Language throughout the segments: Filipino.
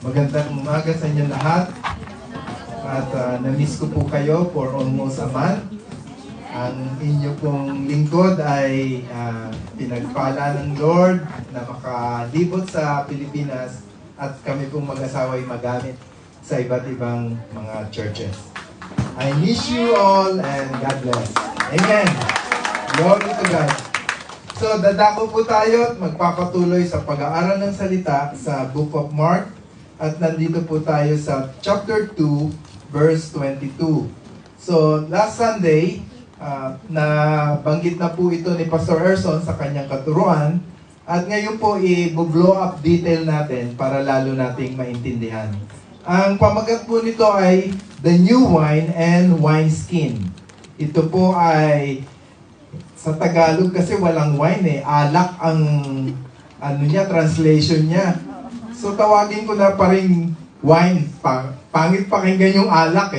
Magandang umaga sa inyo lahat. At na-miss ko po kayo for almost a month. Ang inyo pong lingkod ay pinagpala ng Lord na makalibot sa Pilipinas at kami pong mag-asawa ay magamit sa iba't ibang mga churches. I miss you all and God bless. Amen. Glory to God. So, dadako po tayo at magpapatuloy sa pag-aaral ng salita sa Book of Mark. At nandito po tayo sa chapter 2, verse 22. So, last Sunday, nabanggit na po ito ni Pastor Erson sa kanyang katuruan. At ngayon po, i-blow up detail natin para lalo nating maintindihan. Ang pamagat po nito ay The New Wine and Wineskin. Ito po ay sa Tagalog kasi walang wine alak ang translation niya. So tawagin ko na pa rin wine. Pangit pakinggan yung alak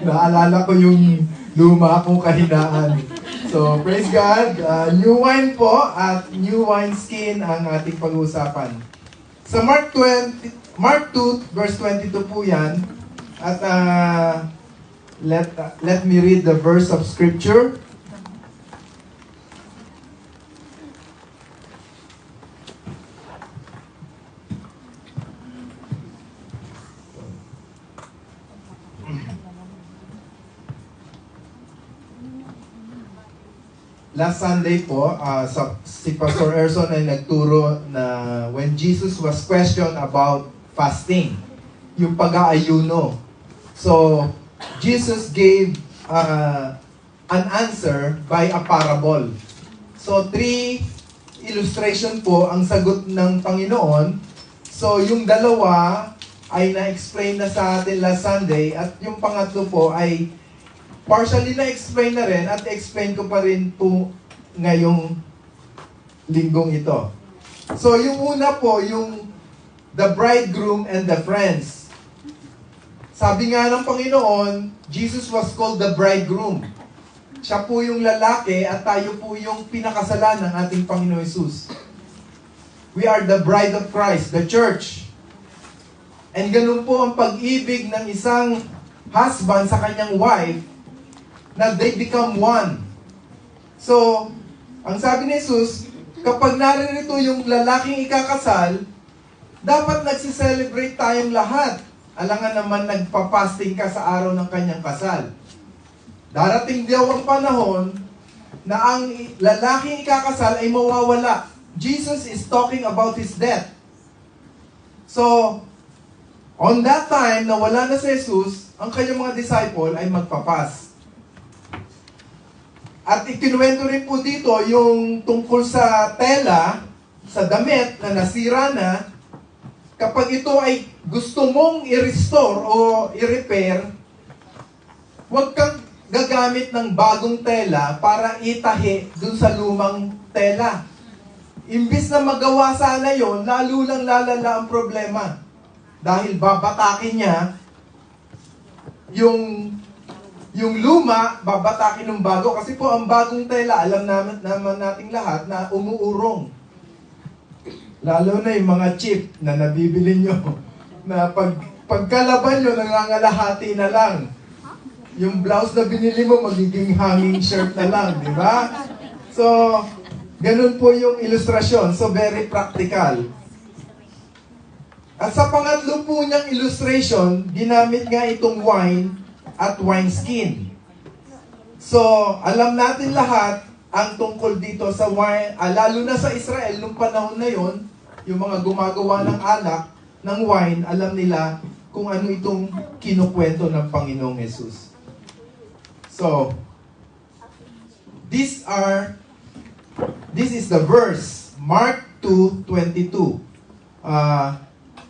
Naalala ko yung luma kong kahinaan. So praise God. New wine po at new wineskin ang ating pag-uusapan. Sa Mark 2 verse 22 po yan. At let me read the verse of scripture. Last Sunday po, si Pastor Erson ay nagturo na when Jesus was questioned about fasting, yung pag-aayuno. So, Jesus gave an answer by a parable. So, 3 illustration po ang sagot ng Panginoon. So, yung dalawa ay na-explain na sa atin last Sunday at yung pangatlo po ay partially na-explain na rin at explain ko pa rin po ngayong linggong ito. So, yung una po, yung the bridegroom and the friends. Sabi nga ng Panginoon, Jesus was called the bridegroom. Siya po yung lalaki at tayo po yung pinakasalan ng ating Panginoon Jesus. We are the bride of Christ, the church. And ganun po ang pag-ibig ng isang husband sa kanyang wife na they become one. So, ang sabi ni Jesus, kapag naririto yung lalaking ikakasal, dapat nagsiselebrate tayong lahat. Alangan naman nagpa-fasting ka sa araw ng kanyang kasal. Darating daw ang panahon na ang lalaking ikakasal ay mawawala. Jesus is talking about his death. So, on that time na wala na si Jesus, ang kanyang mga disciple ay magpapas. At ikinuwento rin po dito yung tungkol sa tela, sa damit na nasira na, kapag ito ay gusto mong i-restore o i-repair, huwag kang gagamit ng bagong tela para itahi dun sa lumang tela. Imbis na magawa sana yon, lalo lang lalala ang problema. Dahil babatakin niya yung luma, babatakin ng bago. Kasi po ang bagong tela, alam naman nating lahat na umuurong. Lalo na yung mga chip na nabibili nyo. Na pagkalaban nyo, nangangalahati na lang. Yung blouse na binili mo, magiging hanging shirt na lang. Di ba? So, ganun po yung ilustrasyon. So, very practical. At sa pangatlo po niyang illustration, ginamit nga itong wine at wineskin. So, alam natin lahat ang tungkol dito sa wine, lalo na sa Israel, nung panahon na yon, yung mga gumagawa ng alak, ng wine, alam nila kung ano itong kinukwento ng Panginoong Jesus. So, this is the verse, Mark 2:22.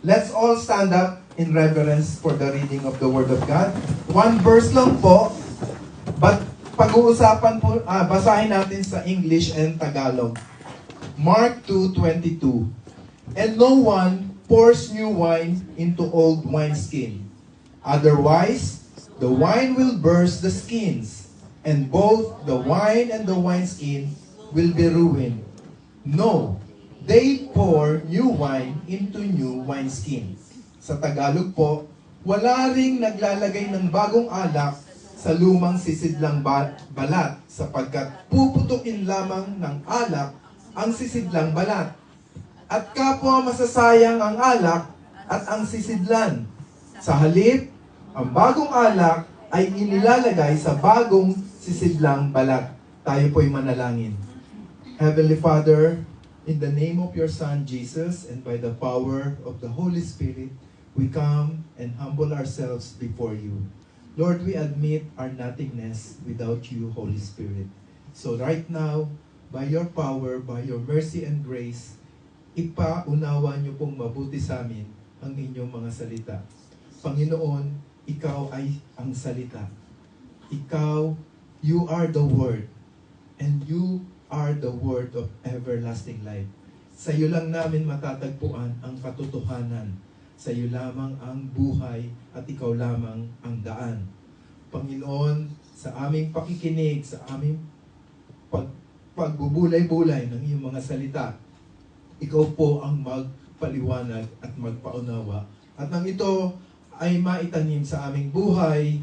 Let's all stand up in reverence for the reading of the Word of God. One verse lang po, but pag-uusapan po, basahin natin sa English and Tagalog. Mark 2:22. And no one pours new wine into old wineskin. Otherwise, the wine will burst the skins, and both the wine and the wineskin will be ruined. No, they pour new wine into new wineskin. Sa Tagalog po, wala ring naglalagay ng bagong alak sa lumang sisidlang balat sapagkat puputukin lamang ng alak ang sisidlang balat. At kapwa masasayang ang alak at ang sisidlan. Sa halip, ang bagong alak ay inilalagay sa bagong sisidlang balat. Tayo po'y manalangin. Heavenly Father, in the name of your Son Jesus and by the power of the Holy Spirit, we come and humble ourselves before you. Lord, we admit our nothingness without you, Holy Spirit. So right now, by your power, by your mercy and grace, ipaunawa niyo pong mabuti sa amin ang inyong mga salita. Panginoon, ikaw ay ang salita. Ikaw, you are the Word. And you are the Word of everlasting life. Sa iyo lang namin matatagpuan ang katotohanan. Sa iyo lamang ang buhay at ikaw lamang ang daan. Panginoon, sa aming pakikinig, sa aming pagbubulay-bulay ng iyong mga salita, ikaw po ang magpaliwanag at magpaunawa. At nang ito ay maitanim sa aming buhay,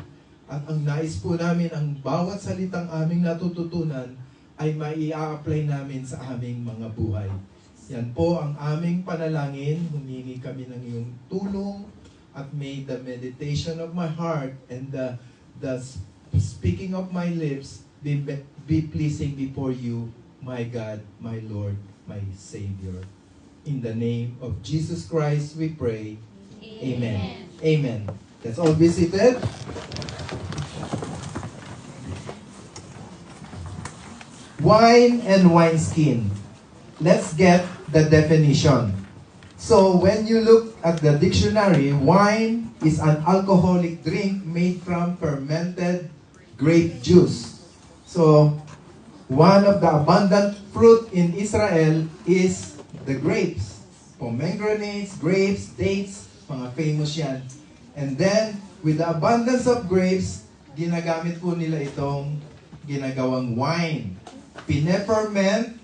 at ang nais po namin, ang bawat salitang aming natututunan ay mai-apply namin sa aming mga buhay. Yan po ang aming panalangin. Humingi kami ng iyong tulong at may the meditation of my heart and the speaking of my lips be pleasing before you, my God, my Lord, my Savior. In the name of Jesus Christ we pray. Amen. Amen. Let's all be seated. Wine and wineskin. Let's get the definition. So when you look at the dictionary, wine is an alcoholic drink made from fermented grape juice. So one of the abundant fruit in Israel is the grapes. Pomegranates, grapes, dates, mga famous yan. And then, with the abundance of grapes, ginagamit po nila itong ginagawang wine. Pineferment,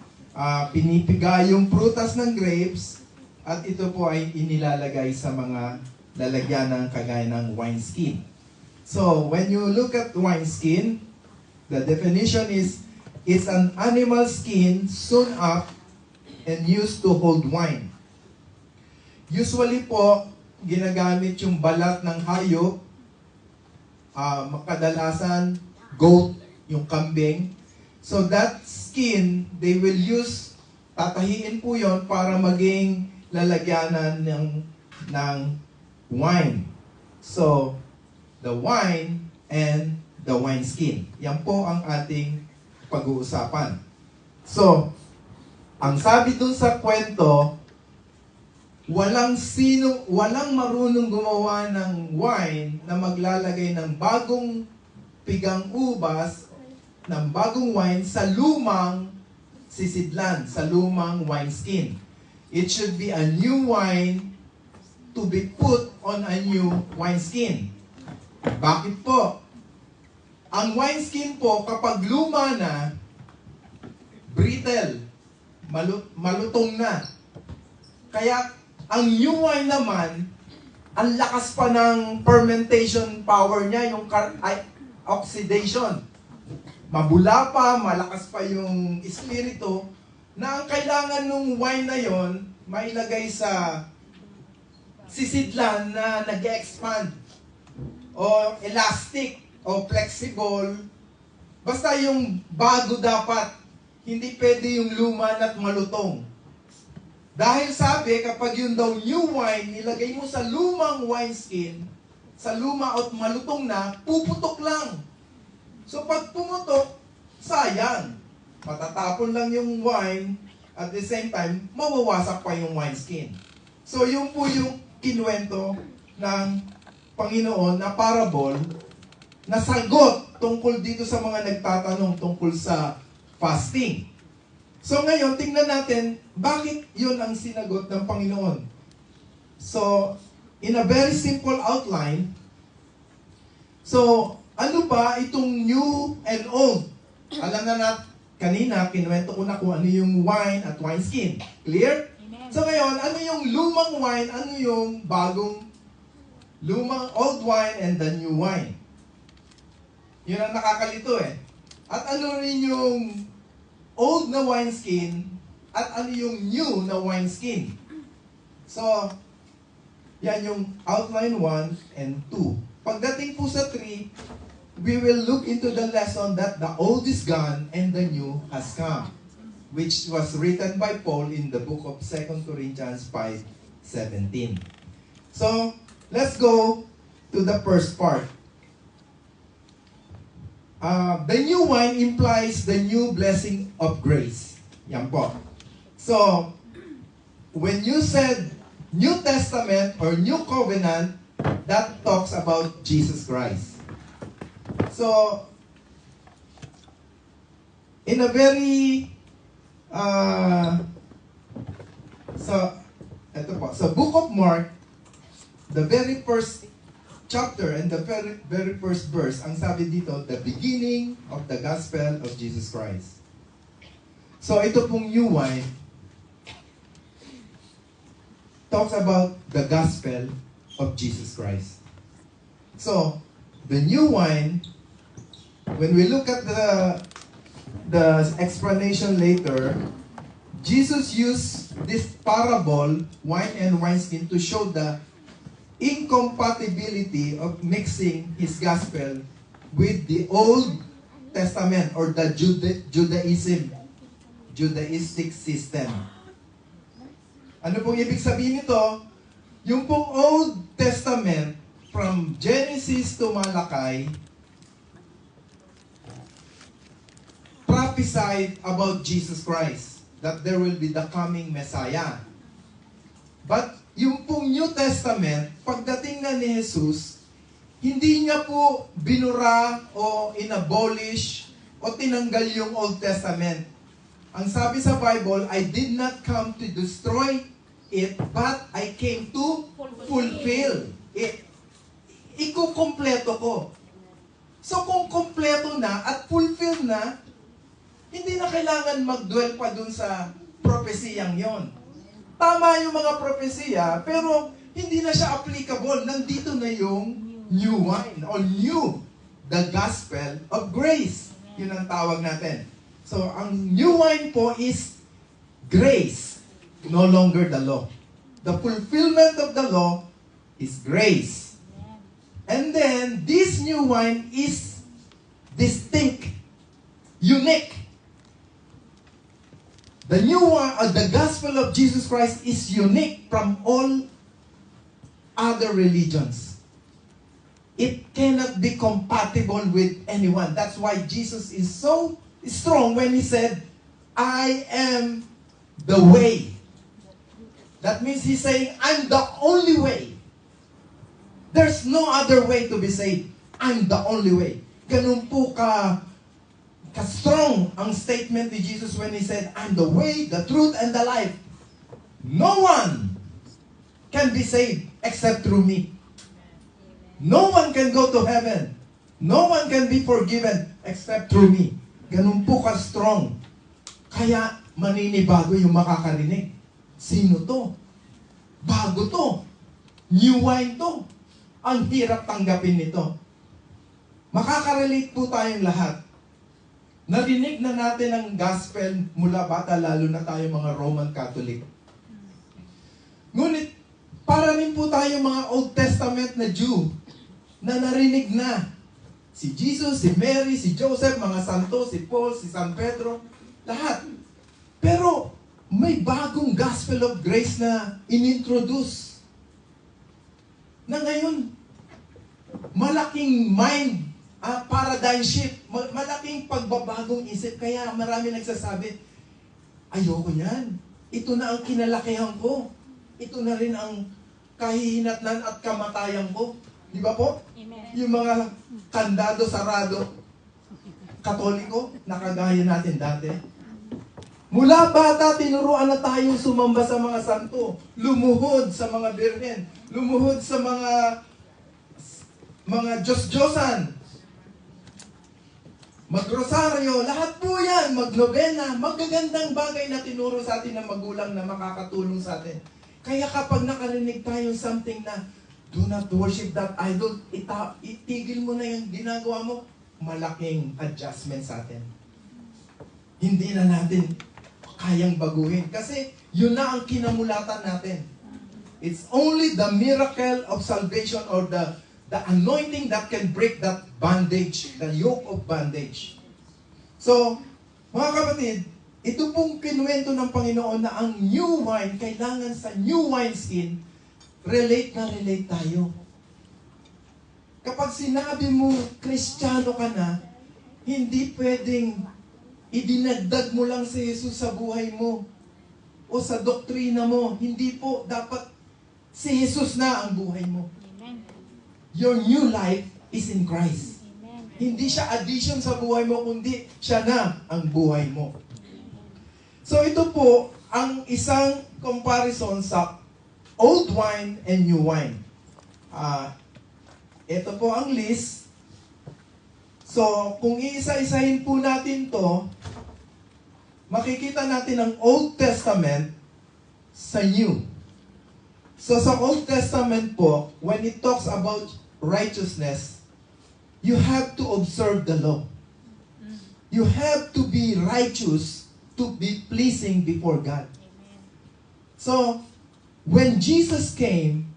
pinipiga yung prutas ng grapes, at ito po ay inilalagay sa mga lalagyan ng kagaya ng wineskin. So, when you look at wineskin, the definition is, it's an animal skin sewn up and used to hold wine. Usually po, ginagamit yung balat ng hayop, kadalasan goat, yung kambing. So that skin, they will use, tatahiin po yon para maging lalagyanan ng wine. So, the wine and the wineskin. Yan po ang ating pag-uusapan. So, ang sabi dun sa kwento, walang marunong gumawa ng wine na maglalagay ng bagong pigang ubas, ng bagong wine sa lumang sisidlan, sa lumang wineskin. It should be a new wine to be put on a new wineskin. Bakit po? Ang wineskin po, kapag luma na, brittle, malutong na. Kaya, ang new wine naman, ang lakas pa ng fermentation power niya, yung oxidation. Mabula pa, malakas pa yung espiritu, na ang kailangan ng wine na yon mailagay sa sisidlan na nag-expand, o elastic, o flexible. Basta yung bago dapat, hindi pwede yung luma at malutong. Dahil sabi, kapag yun daw new wine, nilagay mo sa lumang wineskin, sa luma at malutong na, puputok lang. So pag pumutok, sayang. Matatapon lang yung wine, at the same time, mawawasak pa yung wineskin. So yun po yung kinuwento ng Panginoon na parable, na sagot tungkol dito sa mga nagtatanong tungkol sa fasting. So ngayon, tingnan natin, bakit yun ang sinagot ng Panginoon? So, in a very simple outline, so, ano ba itong new and old? Alam na kanina, kinuwento ko na kung ano yung wine at wineskin. Clear? Amen. So ngayon, ano yung lumang wine, ano yung bagong Lumang old wine and the new wine. Yun ang nakakalito eh. At ano rin yung old na wineskin at ano yung new na wineskin. So, yan yung outline 1 and 2. Pagdating po sa 3, we will look into the lesson that the old is gone and the new has come, which was written by Paul in the book of 2 Corinthians 5:17. So, let's go to the first part. The new wine implies the new blessing of grace. Yan po. So, when you said New Testament or New Covenant, that talks about Jesus Christ. So, in a very, sa Book of Mark, the very first chapter and the very first verse, ang sabi dito, the beginning of the gospel of Jesus Christ. So, ito pong new wine talks about the gospel of Jesus Christ. So, the new wine, when we look at the explanation later, Jesus used this parable, wine and wineskin, to show the incompatibility of mixing his gospel with the Old Testament or the Judaistic system. Ano pong ibig sabihin nito? Yung pong Old Testament, from Genesis to Malachi, prophesied about Jesus Christ, that there will be the coming Messiah. But yung pong New Testament, pagdating na ni Jesus, hindi niya po binura o inabolish o tinanggal yung Old Testament. Ang sabi sa Bible, I did not come to destroy it, but I came to fulfill it. Ikukompleto ko. So kung kompleto na at fulfill na, hindi na kailangan mag-dwell pa dun sa propesiyang yon. Tama yung mga propesiya, pero hindi na siya applicable. Nandito na yung new wine, or new, the gospel of grace. Yun ang tawag natin. So, ang new wine po is grace, no longer the law. The fulfillment of the law is grace. And then, this new wine is distinct, unique. The new one, the gospel of Jesus Christ is unique from all other religions. It cannot be compatible with anyone. That's why Jesus is so strong when he said, I am the way. That means he's saying, I'm the only way. There's no other way to be saved. I'm the only way. Ganun po ka-strong ang statement ni Jesus when he said, I'm the way, the truth, and the life. No one can be saved except through me. No one can go to heaven. No one can be forgiven except through me. Ganun po ka-strong. Kaya maninibago yung makakarinig. Sino to? Bago to. New wine to. Ang hirap tanggapin nito. Makaka-relate po tayong lahat. Narinig na natin ang gospel mula bata, lalo na tayo mga Roman Catholic. Ngunit, para rin po tayo mga Old Testament na Jew na narinig na si Jesus, si Mary, si Joseph, mga santo, si Paul, si San Pedro, lahat. Pero may bagong gospel of grace na inintroduce. Na ngayon, malaking mind, paradigm shift, malaking pagbabagong isip. Kaya marami nagsasabi, ayoko niyan. Ito na ang kinalakihan ko. Ito na rin ang kahihinatnan at kamatayan ko. Di ba po? Amen. Yung mga kandado, sarado, katoliko, nakagaya natin dati. Mula bata, tinuruan na tayong sumamba sa mga santo, lumuhod sa mga birhen, lumuhod sa mga Diyos-Diyosan, magrosaryo, lahat po yan, magnobena, magagandang bagay na tinuro sa atin ng magulang na makakatulong sa atin. Kaya kapag nakarinig tayo something na Do not worship that idol. Itigil mo na yung ginagawa mo. Malaking adjustment sa atin. Hindi na natin kayang baguhin. Kasi yun na ang kinamulatan natin. It's only the miracle of salvation or the anointing that can break that bondage, the yoke of bondage. So, mga kapatid, ito pong kinuwento ng Panginoon na ang new wine, kailangan sa new wineskin, relate na relate tayo. Kapag sinabi mo, Kristiyano ka na, hindi pwedeng idinagdag mo lang si Jesus sa buhay mo o sa doktrina mo. Hindi po, dapat si Jesus na ang buhay mo. Amen. Your new life is in Christ. Amen. Hindi siya addition sa buhay mo, kundi siya na ang buhay mo. So ito po ang isang comparison sa old wine and new wine. Ito po ang list. So kung iisa-isahin po natin to, makikita natin ang Old Testament sa New. So sa Old Testament po, when it talks about righteousness, you have to observe the law. You have to be righteous to be pleasing before God. Amen. So, when Jesus came,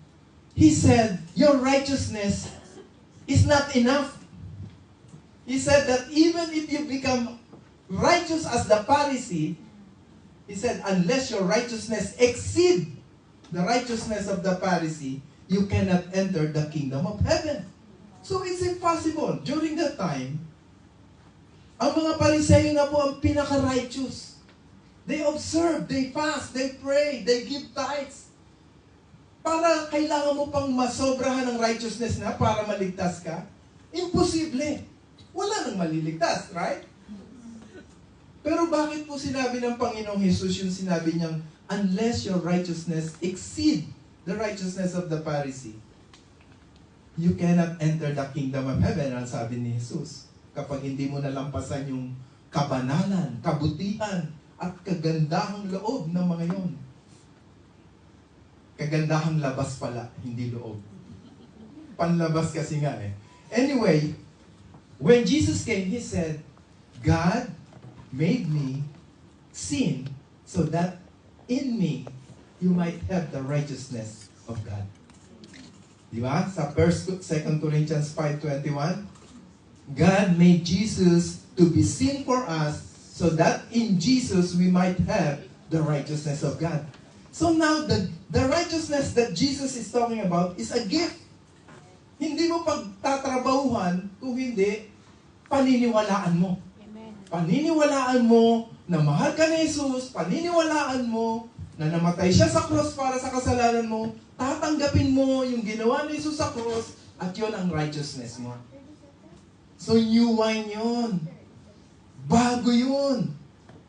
He said, your righteousness is not enough. He said that even if you become righteous as the Pharisee, He said, unless your righteousness exceed the righteousness of the Pharisee, you cannot enter the kingdom of heaven. So it's impossible. During that time, ang mga Pariseyo na po ang pinaka-righteous. They observe, they fast, they pray, they give tithes. Para kailangan mo pang masobrahan ng righteousness na para maligtas ka? Imposible. Wala nang maliligtas, right? Pero bakit po sinabi ng Panginoong Jesus yung sinabi niyang, unless your righteousness exceed the righteousness of the Pharisee, you cannot enter the kingdom of heaven, ang sabi ni Jesus. Kapag hindi mo nalampasan yung kabanalan, kabutihan, at kagandahang loob ng mga yon. Kagandahang labas pala, hindi loob. Panlabas kasi nga eh. Anyway, when Jesus came, He said, God made me sin so that in me you might have the righteousness of God. Di ba? Sa 2 Corinthians 5:21, God made Jesus to be sin for us so that in Jesus we might have the righteousness of God. So now, the righteousness that Jesus is talking about is a gift. Hindi mo pagtatrabahuhan kung hindi paniniwalaan mo. Amen. Paniniwalaan mo na mahal ka ni Jesus, paniniwalaan mo na namatay siya sa cross para sa kasalanan mo, tatanggapin mo yung ginawa ni Jesus sa cross, at yun ang righteousness mo. So new wine yun. Bago yun.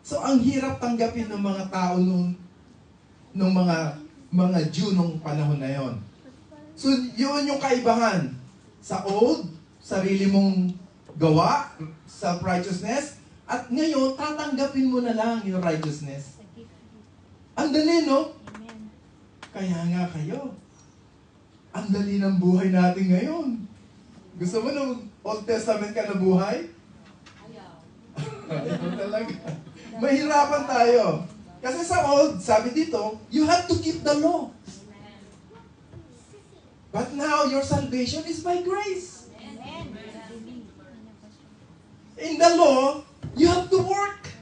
So, ang hirap tanggapin ng mga tao nung mga Jew nung panahon na yon. So, yun yung kaibahan. Sa old, sarili mong gawa sa righteousness, at ngayon, tatanggapin mo na lang yung righteousness. Ang dali, no? Amen. Kaya nga kayo. Ang dali ng buhay natin ngayon. Gusto mo ng Old Testament ka na buhay? Ayaw talaga. Mahirapan tayo. Kasi sa old, sabi dito, you have to keep the law. But now, your salvation is by grace. Amen. In the law, you have to work.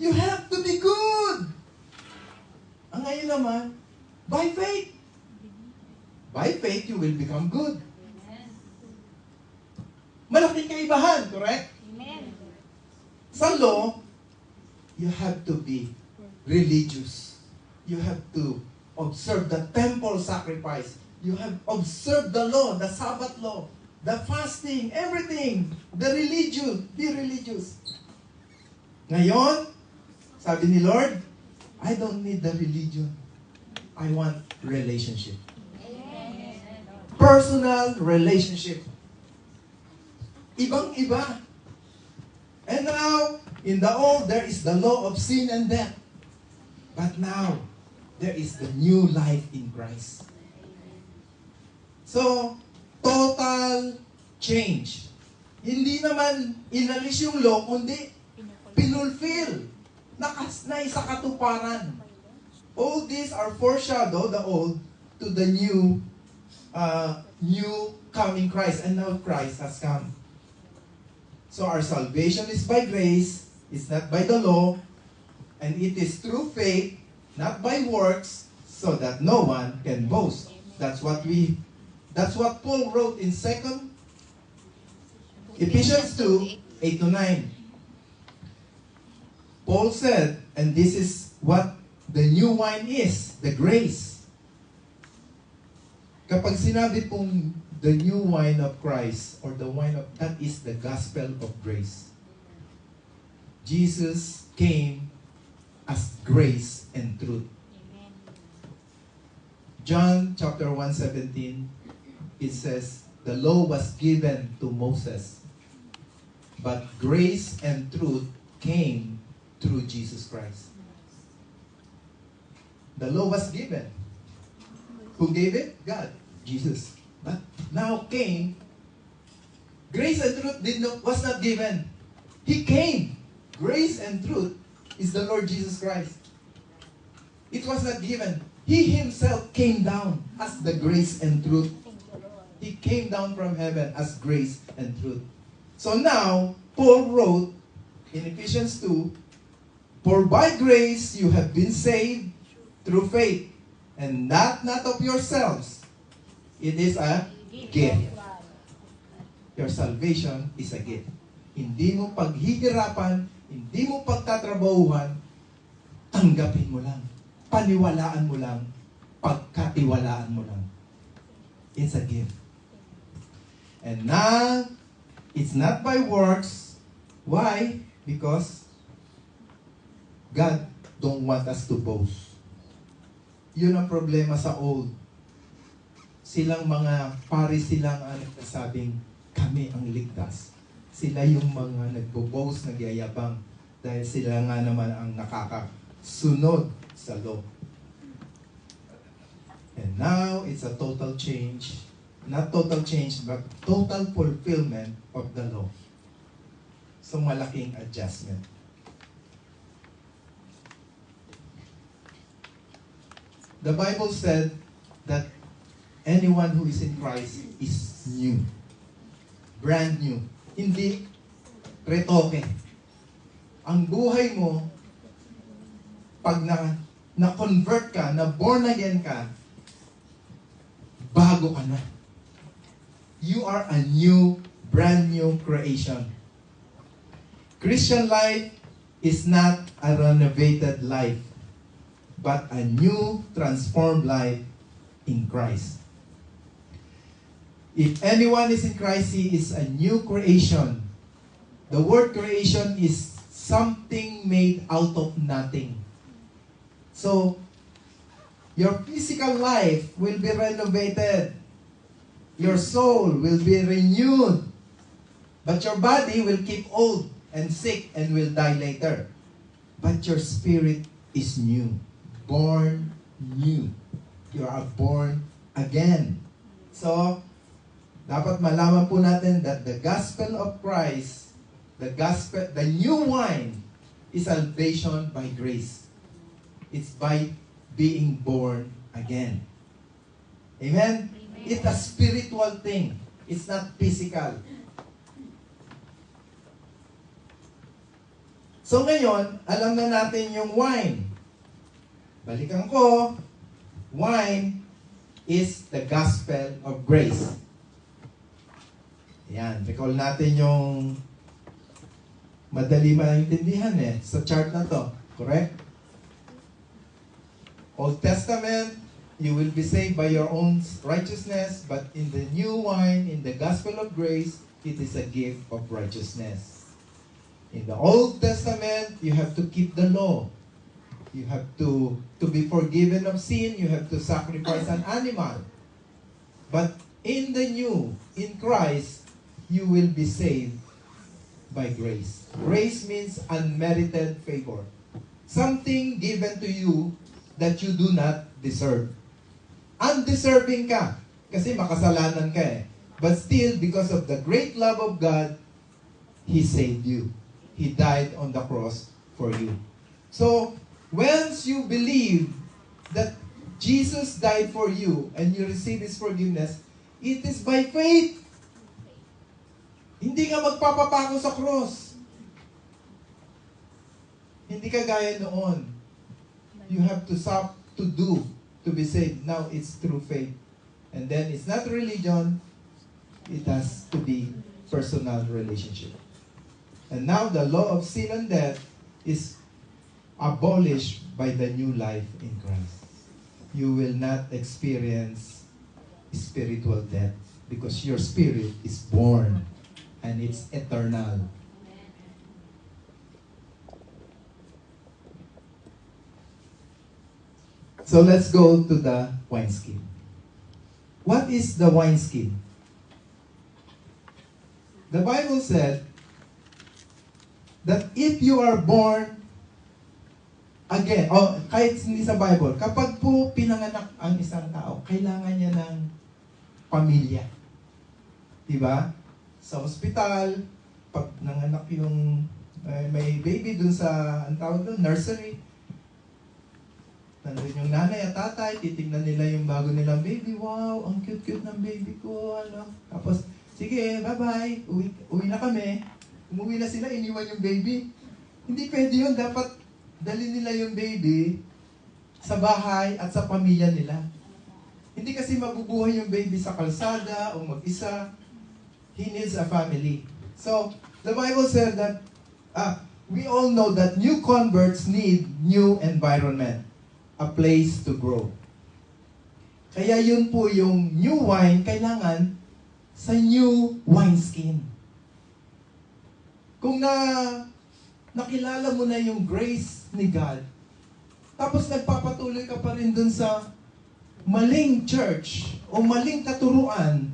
You have to be good. Ang ngayon naman, by faith. By faith, you will become good. Malaking kaibahan, correct? Amen. Sa law, you have to be religious. You have to observe the temple sacrifice. You have observed the law, the Sabbath law, the fasting, everything. The religion, be religious. Ngayon, sabi ni Lord, I don't need the religion. I want relationship. Personal relationship. Ibang-iba. And now, in the old, there is the law of sin and death. But now, there is the new life in Christ. So, total change. Hindi naman inalis yung law, kundi pinulfill. Naisa katuparan. All these are foreshadow the old to the new coming Christ. And now Christ has come. So our salvation is by grace, it's not by the law, and it is through faith, not by works, so that no one can boast. That's what Paul wrote in 2 Ephesians 2, 8-9. Paul said, and this is what the new wine is, the grace. Kapag sinabi pong the new wine of Christ, or the wine of, that is the gospel of grace. Jesus came as grace and truth. Amen. John chapter 1:17, it says, the law was given to Moses, but grace and truth came through Jesus Christ. The law was given. Who gave it? God, Jesus. But now came, grace and truth was not given. He came. Grace and truth is the Lord Jesus Christ. It was not given. He himself came down as the grace and truth. Thank you, Lord. He came down from heaven as grace and truth. So now, Paul wrote in Ephesians 2, for by grace you have been saved through faith, and that not of yourselves. It is a gift. Your salvation is a gift. Hindi mo paghihirapan, hindi mo pagtatrabahuhan, tanggapin mo lang. Paniwalaan mo lang. Pagkatiwalaan mo lang. It's a gift. And now, it's not by works. Why? Because God don't want us to boast. Yun ang problema sa old. Silang mga silang ang nagsasabing, kami ang ligtas. Sila yung mga nagbo-boast, nagyayabang, dahil sila nga naman ang nakakasunod sa law. And now, it's a total change. Not total change, but total fulfillment of the law. So, malaking adjustment. The Bible said that anyone who is in Christ is new. Brand new. Hindi retoke. Ang buhay mo, pag na-convert ka, na born again ka, bago ka na. You are a new, brand new creation. Christian life is not a renovated life, but a new, transformed life in Christ. If anyone is in Christ, he is a new creation. The word creation is something made out of nothing. So, your physical life will be renovated. Your soul will be renewed. But your body will keep old and sick and will die later. But your spirit is new. Born new. You are born again. So, dapat malaman po natin that the gospel of Christ, the new wine, is salvation by grace. It's by being born again. Amen? It's a spiritual thing. It's not physical. So ngayon, alam na natin yung wine. Balikan ko, wine is the gospel of grace. Ayan, recall natin yung madali maintindihan sa chart na to. Correct? Old Testament, you will be saved by your own righteousness, but in the new wine, in the gospel of grace, it is a gift of righteousness. In the Old Testament, you have to keep the law. You have to be forgiven of sin, you have to sacrifice an animal. But in the new, in Christ, you will be saved by grace. Grace means unmerited favor. Something given to you that you do not deserve. Undeserving ka. Kasi makasalanan ka eh. But still, because of the great love of God, He saved you. He died on the cross for you. So, once you believe that Jesus died for you and you receive His forgiveness, it is by faith. Hindi ka magpapapako sa cross. Hindi ka gaya noon. You have to stop to do to be saved. Now it's through faith. And then it's not religion. It has to be personal relationship. And now the law of sin and death is abolished by the new life in Christ. You will not experience spiritual death because your spirit is born and it's eternal. So let's go to the wineskin. What is the wineskin? The Bible said that if you are born again, kahit hindi sa Bible, kapag po pinanganak ang isang tao, kailangan niya ng pamilya. Diba? Sa ospital, pag nanganak yung may baby dun sa, ang tawag dun, nursery, nandun yung nanay at tatay, titignan nila yung bago nilang baby. Wow, ang cute-cute ng baby ko. Ano? Tapos, sige, bye-bye. Uwi na kami. Umuwi na sila, iniwan yung baby. Hindi pwede yun. Dapat dali nila yung baby sa bahay at sa pamilya nila. Hindi kasi mabubuhay yung baby sa kalsada o mag-isa. He needs a family. So, the Bible said that we all know that new converts need new environment. A place to grow. Kaya yun po yung new wine kailangan sa new wineskin. Kung nakilala mo na yung grace ni God, tapos nagpapatuloy ka pa rin dun sa maling church o maling katuruan,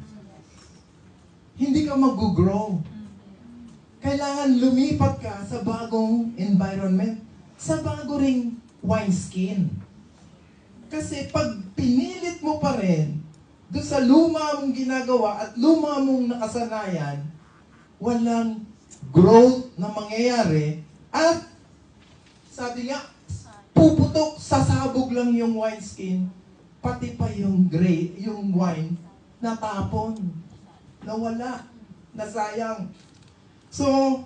hindi ka mag-grow. Kailangan lumipat ka sa bagong environment, sa bago ring wineskin. Kasi pag pinilit mo pa rin doon sa luma mong ginagawa at luma mong nakasanayan, walang growth na mangyayari at sabi nga, puputok, sasabog lang yung wineskin, pati pa yung yung wine, natapon, nawala, nasayang. So,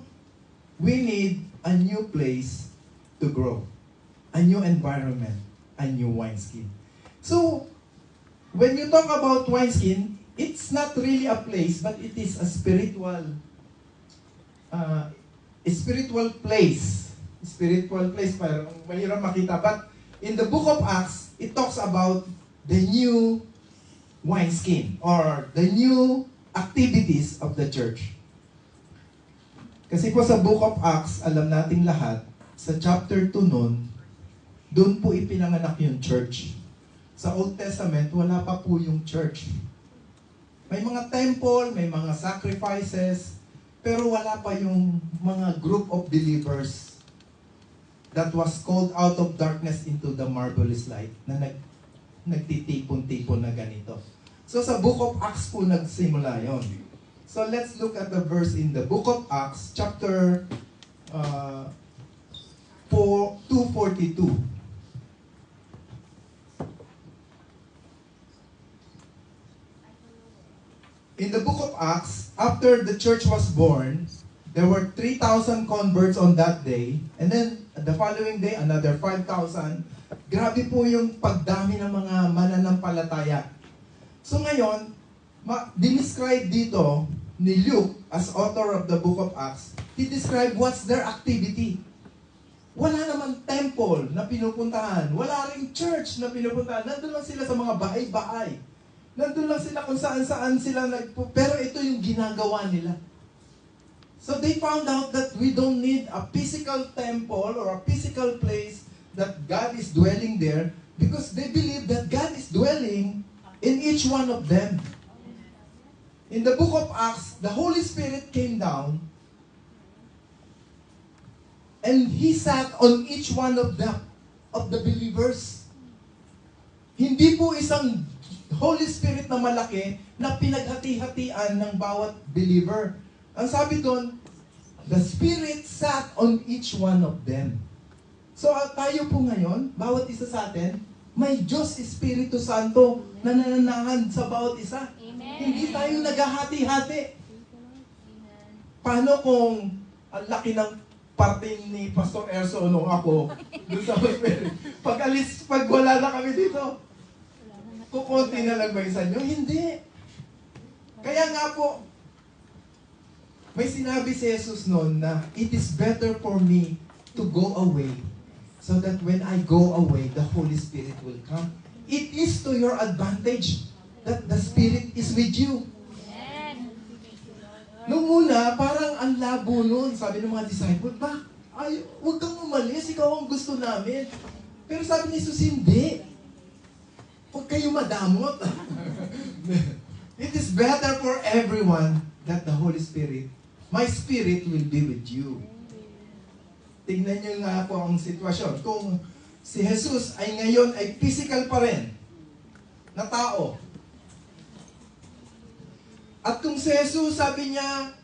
we need a new place to grow, a new environment, a new wineskin. So, when you talk about wineskin, it's not really a place, but it is a spiritual place. Spiritual place, parang mahirap makita. But in the book of Acts, it talks about the new wineskin or the new activities of the church. Kasi po sa book of Acts, alam nating lahat, sa chapter 2 nun, doon po ipinanganak yung church. Sa Old Testament, wala pa po yung church. May mga temple, may mga sacrifices, pero wala pa yung mga group of believers that was called out of darkness into the marvelous light na nagtitipon-tipon na ganito. So sa book of Acts po nagsimula yon. So let's look at the verse in the book of Acts, chapter 2:42. In the book of Acts, after the church was born, there were 3,000 converts on that day. And then, the following day, another 5,000. Grabe po yung pagdami ng mga mananampalataya. So ngayon, dinescribe dito ni Luke as author of the book of Acts. He described what's their activity. Wala naman temple na pinupuntahan. Wala ring church na pinupuntahan. Nandun lang sila sa mga bahay-bahay. Nandun lang sila kung saan-saan sila pero ito yung ginagawa nila. So they found out that we don't need a physical temple or a physical place that God is dwelling there because they believe that God is dwelling in each one of them. In the book of Acts, the Holy Spirit came down and He sat on each one of the believers. Hindi po isang Holy Spirit na malaki na pinaghati-hatian ng bawat believer. Ang sabi doon, the Spirit sat on each one of them. So tayo po ngayon, bawat isa sa atin, may Diyos Espiritu Santo na nananahan sa bawat isa. Amen. Hindi tayo naghahati-hati. Paano kung ang laki ng parting ni Pastor Erso o ako doon sa hospital? Pag wala na kami dito, kukunti na lang ba yung sa inyo? Hindi. Kaya nga po, may sinabi si Jesus noon na, it is better for me to go away so that when I go away, the Holy Spirit will come. It is to your advantage that the Spirit is with you. Noong una, parang ang labo noon, sabi ng mga disciples, huwag kang umalis, ikaw ang gusto namin. Pero sabi ni Jesus, hindi. Huwag kayo madamot. It is better for everyone that the Holy Spirit, my Spirit will be with you. Tingnan nyo nga po ang sitwasyon. Kung si Jesus ay ngayon ay physical pa rin na tao. At kung si Jesus sabi niya,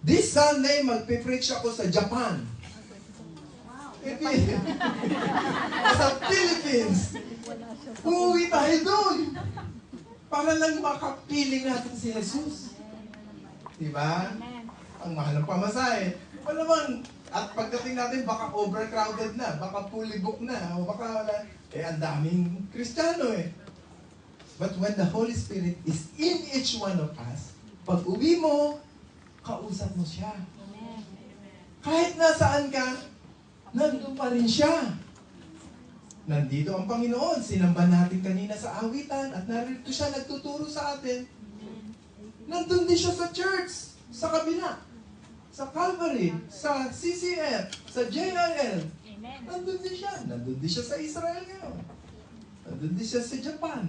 this Sunday magpipreach ako sa Japan. Sa Philippines. Uuwi tayo doon. Para lang makapiling natin si Jesus. Diba? Ang mahal ng pamasahe. Malamang, at pagdating natin, baka overcrowded na, baka fully booked na, o baka wala. Ang daming Kristiyano But when the Holy Spirit is in each one of us, pag uwi mo, kausap mo siya. Kahit nasaan ka, nandun pa rin siya. Nandito ang Panginoon. Sinamba natin kanina sa awitan at narito siya nagtuturo sa atin. Nandun din siya sa church, sa kabila, sa Calvary, sa CCF, sa JIL. Nandun din siya. Nandun din siya sa Israel ngayon. Nandun din siya sa Japan.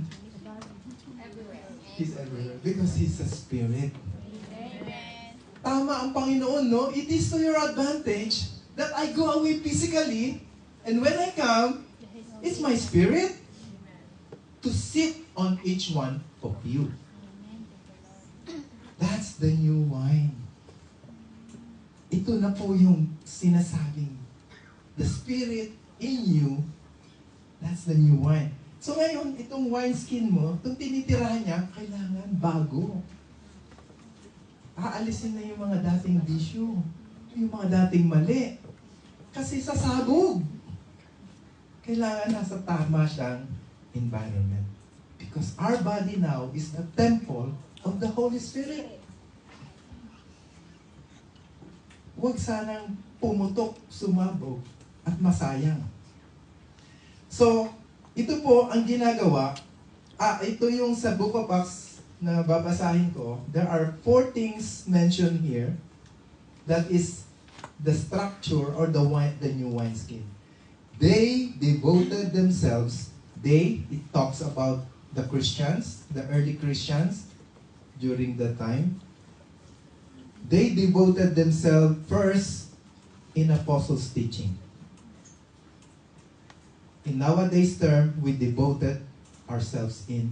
He's everywhere because He's a Spirit. Tama ang Panginoon, no? It is to your advantage that I go away physically, and when I come, it's my Spirit to sit on each one of you. That's the new wine. Ito na po yung sinasabing, the Spirit in you, that's the new wine. So ngayon, itong wineskin mo, itong tinitirahan niya, kailangan bago. Aalisin na yung mga dating bisyo, yung mga dating mali. Kasi sasabog. Kailangan nasa tama siyang environment. Because our body now is the temple of the Holy Spirit. Huwag sanang pumutok, sumabog, at masayang. So, ito po ang ginagawa. Ito yung sa Book of Acts na babasahin ko. There are 4 things mentioned here. That is the structure or the new wineskin. They devoted themselves. It talks about the Christians, the early Christians during that time. They devoted themselves first in apostles' teaching. In nowadays term, we devoted ourselves in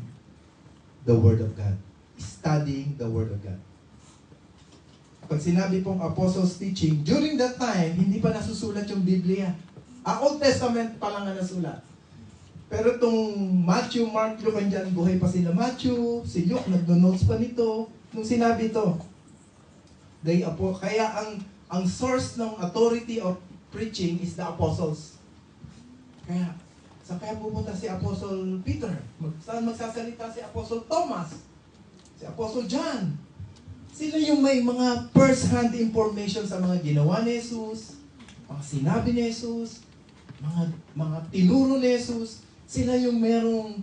the Word of God. Studying the Word of God. Pag sinabi pong apostles' teaching, during that time, hindi pa nasusulat yung Biblia. Old Testament pa lang na nasulat. Pero itong Matthew, Mark, Luke, andyan, buhay pa sila Matthew, si Luke, nagdo-notes pa nito. Nung sinabi ito, kaya ang source ng authority of preaching is the apostles. Kaya, saan kaya pupunta si Apostle Peter? Saan magsasalita si Apostle Thomas? Si Apostle John? Sila yung may mga first-hand information sa mga ginawa ni Jesus, mga sinabi ni Jesus, mga tinuro ni Jesus. Sila yung merong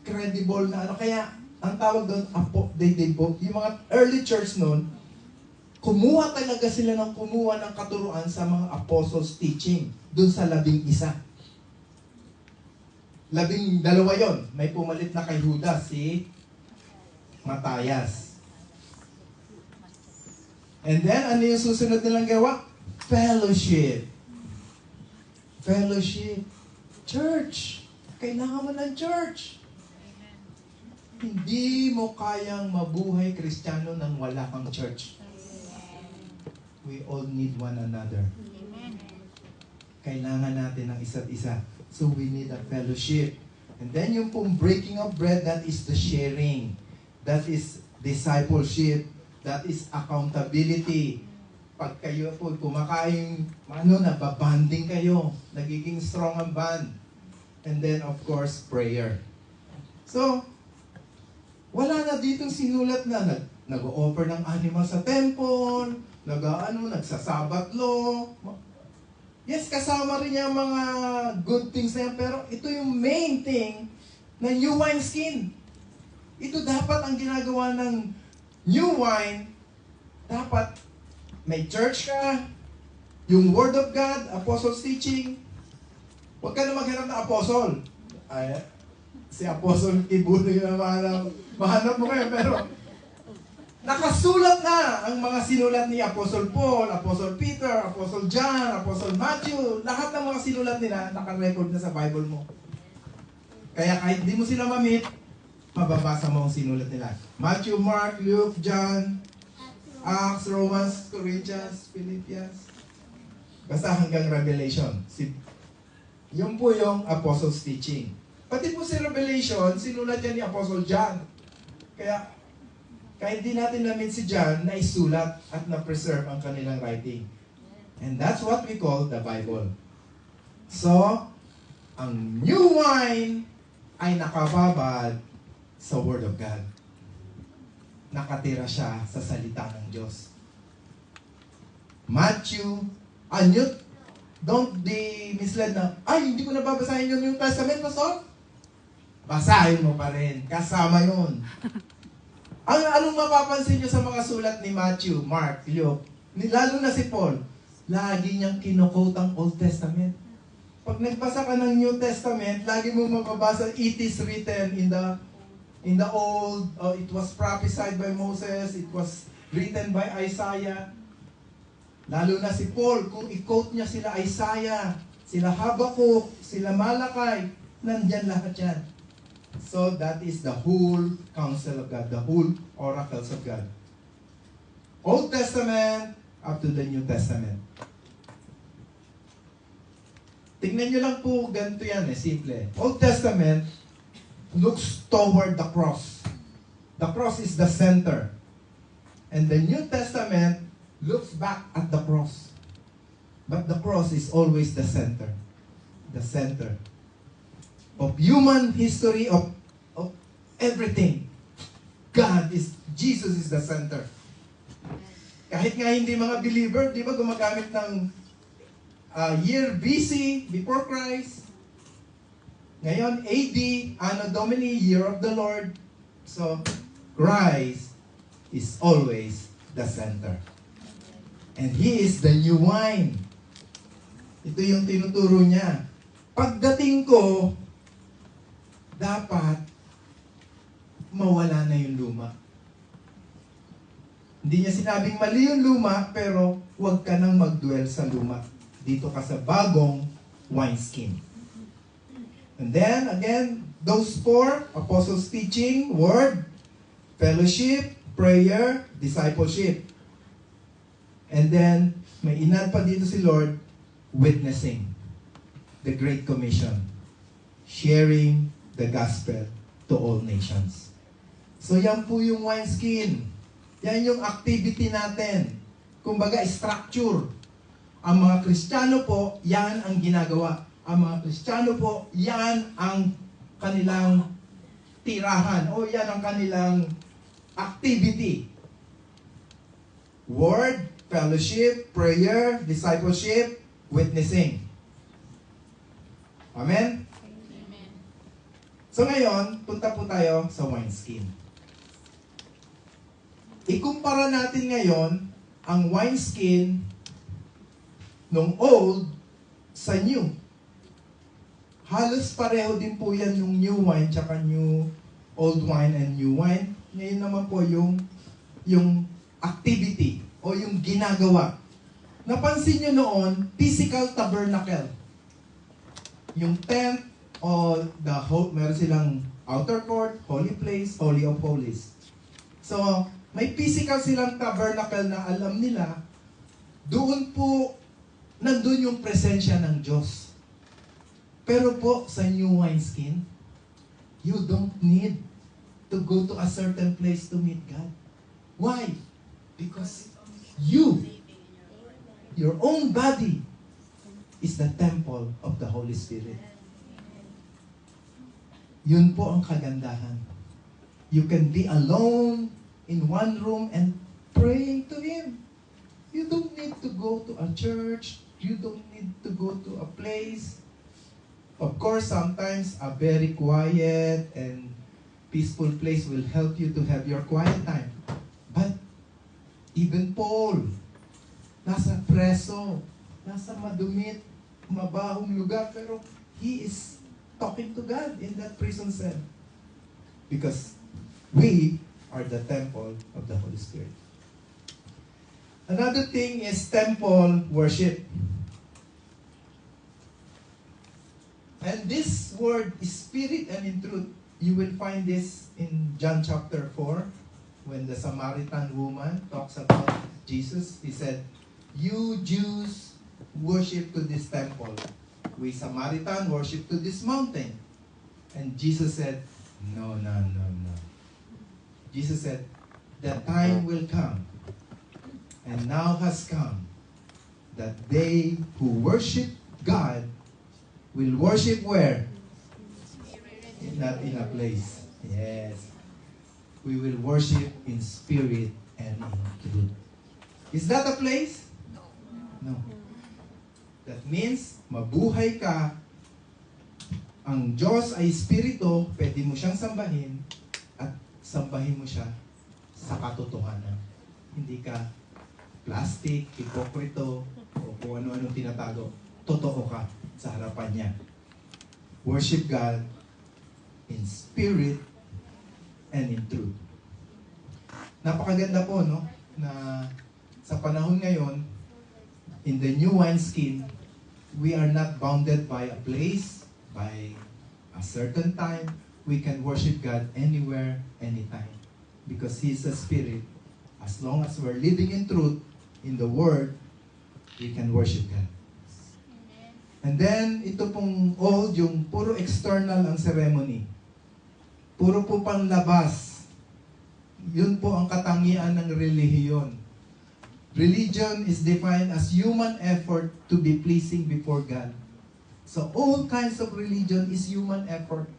credible na ano. Kaya, ang tawag doon, yung mga early church noon, kumuha talaga sila ng katuruan sa mga apostles' teaching doon sa 11. 12 yon. May pumalit na kay Judas, si Matthias. And then, ano yung susunod nilang gawa? Fellowship. Fellowship. Church. Kailangan mo ng church. Hindi mo kayang mabuhay Kristiyano nang wala kang church. We all need one another. Kailangan natin ng isa't isa. So we need a fellowship. And then yung pong breaking of bread, that is the sharing. That is discipleship. That is accountability. Pag kayo po kumakain, nababanding kayo. Nagiging strong ang band. And then, of course, prayer. So, wala na ditong sinulat na nag-o-offer ng animal sa temple, nagsasabat law. Yes, kasama rin yung mga good things na yan, pero ito yung main thing na new wine skin. Ito dapat ang ginagawa ng new wine. Dapat may church ka, yung Word of God, Apostles' teaching. Huwag ka na maghanap na apostle. Si Apostle Ibulo yung mahanap mo kayo, pero nakasulat na ang mga sinulat ni Apostle Paul, Apostle Peter, Apostle John, Apostle Matthew. Lahat ng mga sinulat nila, naka-record na sa Bible mo. Kaya kahit di mo sila ma-meet, mababasa mo ang sinulat nila. Matthew, Mark, Luke, John, Acts, Romans, Corinthians, Philippians. Basta hanggang Revelation. Yun po yung Apostles' teaching. Pati po si Revelation, sinulat yan ni Apostle John. Kaya, kahit di natin na-meet si John, naisulat at na-preserve ang kanilang writing. And that's what we call the Bible. So, ang new wine ay nakababad sa Word of God. Nakatira siya sa salita ng Diyos. Matthew, don't be misled na, hindi ko nababasahin yung New Testament, Pastor? Basahin mo pa rin. Kasama yun. Anong mapapansin nyo sa mga sulat ni Matthew, Mark, Luke, lalo na si Paul, lagi niyang kino-quote ang Old Testament. Pag nagbasa ka ng New Testament, lagi mo mababasa, it is written in the Old, it was prophesied by Moses, it was written by Isaiah. Lalo na si Paul, kung i-quote niya sila Isaiah, sila Habakkuk, sila Malakay, nandyan lahat yan. So that is the whole counsel of God, the whole oracles of God. Old Testament up to the New Testament. Tingnan nyo lang po, ganito yan simple. Old Testament looks toward the cross. The cross is the center. And the New Testament looks back at the cross. But the cross is always the center. The center of human history, of everything. Jesus is the center. Kahit nga hindi mga believer, di ba gumagamit ng year BC, before Christ. Ngayon, AD, Anno Domini, Year of the Lord. So, Christ is always the center. And He is the new wine. Ito yung tinuturo niya. Pagdating ko, dapat mawala na yung luma. Hindi niya sinabing mali yung luma, pero huwag ka nang mag-dwell sa luma. Dito ka sa bagong wineskin. And then, again, those four, apostles' teaching, word, fellowship, prayer, discipleship. And then, may inad pa dito si Lord, witnessing. The Great Commission. Sharing the gospel to all nations. So yan po yung wineskin. Yan yung activity natin. Kumbaga, structure. Ang mga Kristiyano po, yan ang ginagawa. Ang mga Kristiyano po, yan ang kanilang tirahan o yan ang kanilang activity. Word, fellowship, prayer, discipleship, witnessing. Amen? So ngayon, punta po tayo sa wineskin. Ikumpara natin ngayon ang wineskin nung old sa new. Halos pareho din po yan yung new wine tsaka new old wine and new wine. Ngayon naman po yung activity o yung ginagawa. Napansin nyo noon, physical tabernacle. Yung tent meron silang outer court, holy place, holy of holies. So, may physical silang tabernacle na alam nila, doon po, nandun yung presensya ng Diyos. Pero po, sa new wineskin, you don't need to go to a certain place to meet God. Why? Because you, your own body, is the temple of the Holy Spirit. Yun po ang kagandahan. You can be alone in one room and praying to Him. You don't need to go to a church. You don't need to go to a place. Of course, sometimes a very quiet and peaceful place will help you to have your quiet time. But even Paul, nasa preso, nasa madumit, mabahong lugar, pero he is talking to God in that prison cell. Because we are the temple of the Holy Spirit. Another thing is temple worship. And this word is spirit and in truth. You will find this in John chapter 4, when the Samaritan woman talks about Jesus. He said, "You Jews worship to this temple. We Samaritan worship to this mountain." And Jesus said, No. Jesus said, "The time will come, and now has come, that they who worship God will worship where? Not in a place. Yes. We will worship in spirit and in truth." Is that a place? No. That means, mabuhay ka. Ang Diyos ay Espiritu, pwede mo siyang sambahin, at sambahin mo siya sa katotohanan. Hindi ka plastic, hipokrito, o kung ano-anong tinatago. Totoo ka sa harapan niya. Worship God in spirit and in truth. Napakaganda po, no? Na sa panahon ngayon, in the new wineskin, we are not bounded by a place, by a certain time. We can worship God anywhere, anytime. Because He is a spirit. As long as we're living in truth, in the Word, we can worship God. And then, ito pong old, yung puro external ang ceremony. Puro po panlabas. Yun po ang katangian ng relihiyon. Religion is defined as human effort to be pleasing before God. So all kinds of religion is human effort.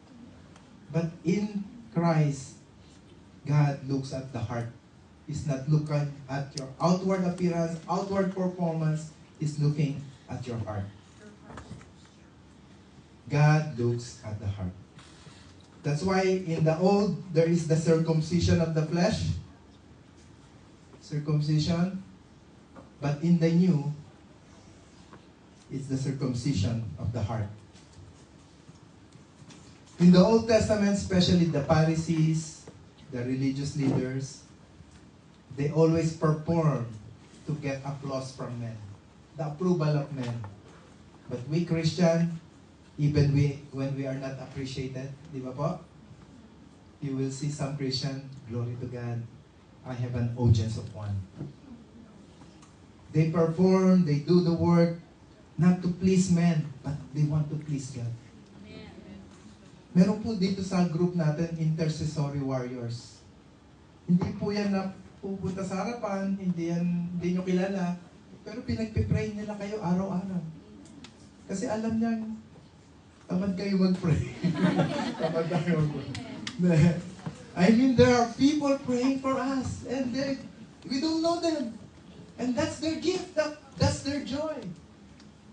But in Christ, God looks at the heart. He's not looking at your outward appearance, outward performance. He's looking at your heart. God looks at the heart. That's why in the old, there is the circumcision of the flesh. Circumcision. But in the new, it's the circumcision of the heart. In the Old Testament, especially the Pharisees, the religious leaders, they always perform to get applause from men. The approval of men. But we Christian, even when we are not appreciated, di ba po? You will see some Christian, glory to God, I have an audience of one. They perform, they do the work, not to please men, but they want to please God. Meron po dito sa group natin, intercessory warriors. Hindi po yan na pupunta sa harapan, hindi nyo kilala, pero pinagpipray nila kayo araw-araw. Kasi alam niya, tamad kayo mag-pray. Tamad kayo mag-pray. I mean, there are people praying for us, and we don't know them. And that's their gift, that's their joy.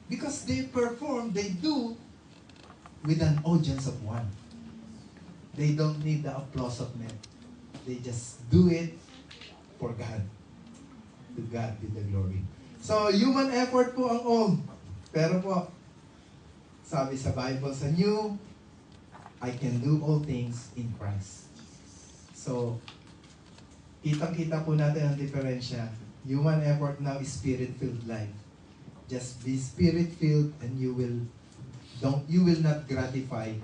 Because they perform, they do, with an audience of one. They don't need the applause of men. They just do it for God. To God be the glory. So, human effort po ang old. Pero po, sabi sa Bible, sa new, I can do all things in Christ. So, kitang-kita po natin ang diferensya. Human effort now is spirit-filled life. Just be spirit-filled and you will You will not gratify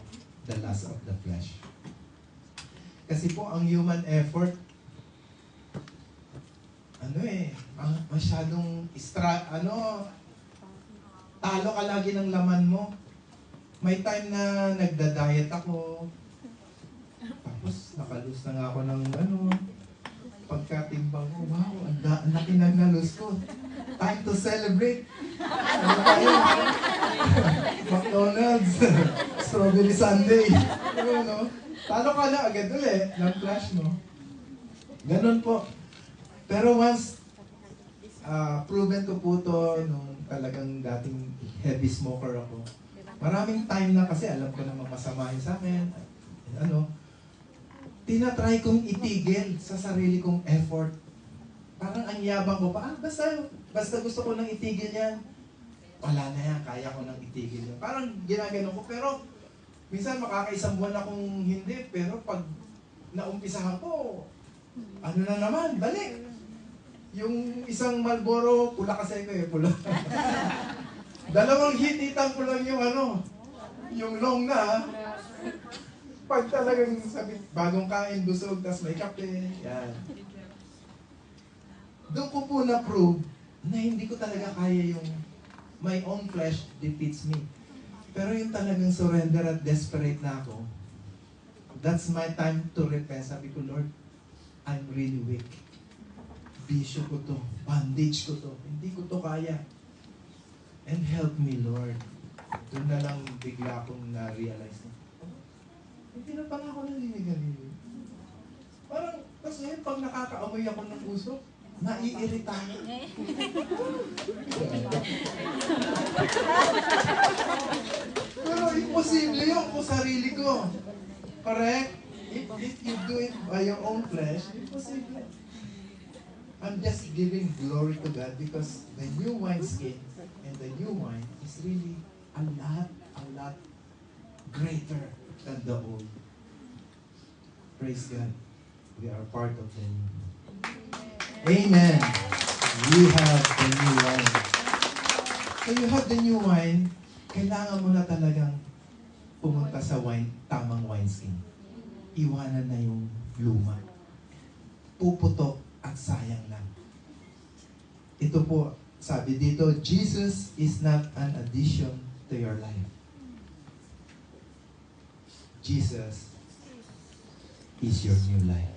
the lust of the flesh. Kasi po, ang human effort, masyadong talo ka lagi ng laman mo. May time na nagda-diet ako, tapos nakalus na nga ako ng pagkatimbang ko, wow, ang laki ng nalus ko. Time to celebrate. Ano tayo? McDonald's, strawberry sundae. Talo ka na agad ulit ng flash mo. Ganun po. Pero once, proven ko po to nung talagang dating heavy smoker ako. Maraming time na kasi alam ko namang masama yun sa akin. Tinatry kong itigil sa sarili kong effort. Parang ang yabang ko pa, basta gusto ko nang itigil yan. Wala na yan, kaya ko nang itigil yan. Parang ginaganon ko, pero minsan makakaisang buwan akong hindi, pero pag naumpisahan ko, na naman, balik. Yung isang Marlboro, pula kasi ko pula. 2 hititan ko lang yung long na. Pag talagang bagong kain, busog, tas may kape, yan. Doon ko po na-prove na hindi ko talaga kaya yung my own flesh defeats me. Pero yung talagang surrender at desperate na ako, that's my time to repent. Sabi ko, Lord, I'm really weak. Bisyo ko to, bandage ko to, hindi ko to kaya. And help me, Lord. Doon na lang bigla akong na-realize na, hindi na pala ako naliligalig. Parang, tapos ngayon, pag nakakaamoy ako ng puso, naiirita ako. Pero imposible yun kung sarili ko. Correct? If you do it by your own flesh, imposible. I'm just giving glory to God because the new wineskin and the new wine is really a lot greater than the old. Praise God. We are part of the new. Amen. We have the new wine. So you have the new wine, kailangan mo na talagang pumunta sa tamang wineskin. Iwanan na yung luma. Puputok at sayang lang. Ito po, sabi dito, Jesus is not an addition to your life. Jesus is your new life.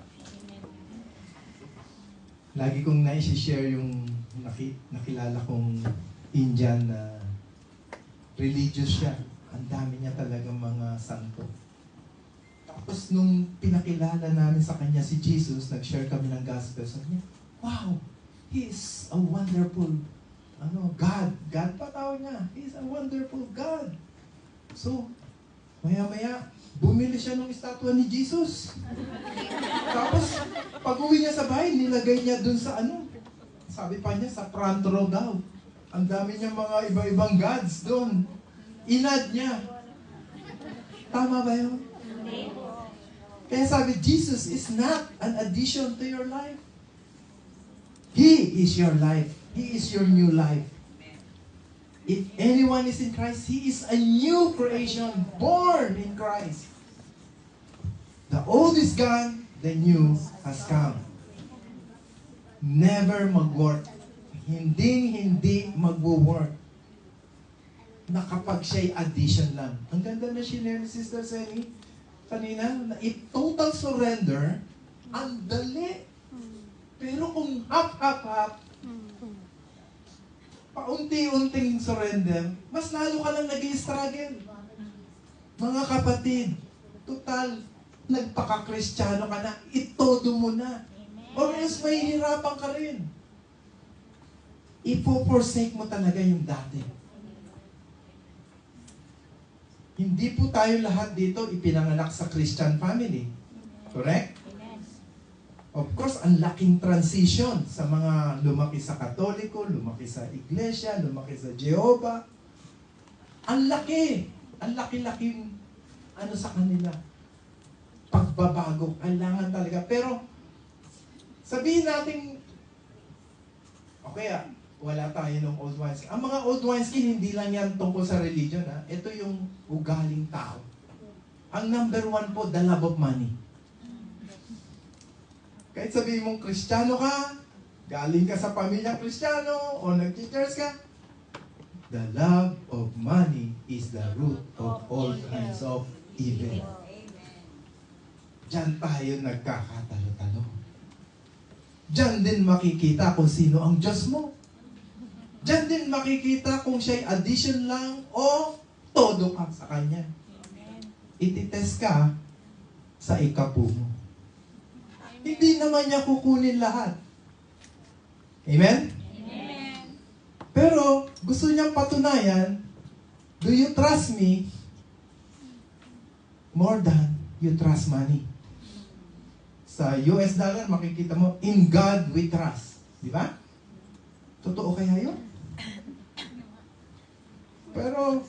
Lagi kong na-share yung nakilala kong Indian na religious siya. Ang dami niya talagang mga santo. Tapos nung pinakilala namin sa kanya si Jesus, nag-share kami ng gospel. Sabi niya, wow, He is a wonderful God. God pa tawag niya. He is a wonderful God. So, maya-maya, bumili siya ng estatwa ni Jesus. Tapos, pag-uwi niya sa bahay, nilagay niya dun sa sabi pa niya, sa front row daw. Ang dami niya mga iba-ibang gods dun. Inad niya. Tama ba yun? Kaya sabi, Jesus is not an addition to your life. He is your life. He is your new life. If anyone is in Christ, he is a new creation, born in Christ. The old is gone, the new has come. Never mag-work. Hindi mag-work. Na kapag siya'y addition lang. Ang ganda na shinare ni Sister Senny kanina, na total surrender, ang dali. Pero kung half, paunti-unting surrender, mas lalo ka lang nag-i-struggle. Mga kapatid, total, nagpaka-Kristiyano ka na, itodo mo na. Or else may hirapan ka rin. Ipo-forsake mo talaga yung dati. Hindi po tayo lahat dito ipinanganak sa Christian family. Correct? Of course, ang laking transition sa mga lumaki sa Katoliko, lumaki sa Iglesia, lumaki sa Jehovah. Ang laki. Ang laki-laking sa kanila. Pagbabago. Kailangan talaga. Pero, sabihin natin, okay wala tayo ng old wineskin. Ang mga old wineskin, hindi lang yan tungkol sa religion. Ha? Ito yung ugaling tao. Ang number one po, the love of money. Kahit sabihin mong Kristiyano ka, galing ka sa pamilyang Kristiyano, o nag-church ka, the love of money is the root of all kinds of evil. Diyan tayo nagkakatalo-talo. Diyan din makikita kung sino ang Diyos mo. Diyan din makikita kung siya'y addition lang o todo ka sa Kanya. Ititest ka sa ikapu mo. Hindi naman niya kukunin lahat. Amen? Amen. Pero gusto niyang patunayan, do you trust me more than you trust money? Sa US dollar, makikita mo, in God we trust. Di ba? Totoo kaya yun? Pero,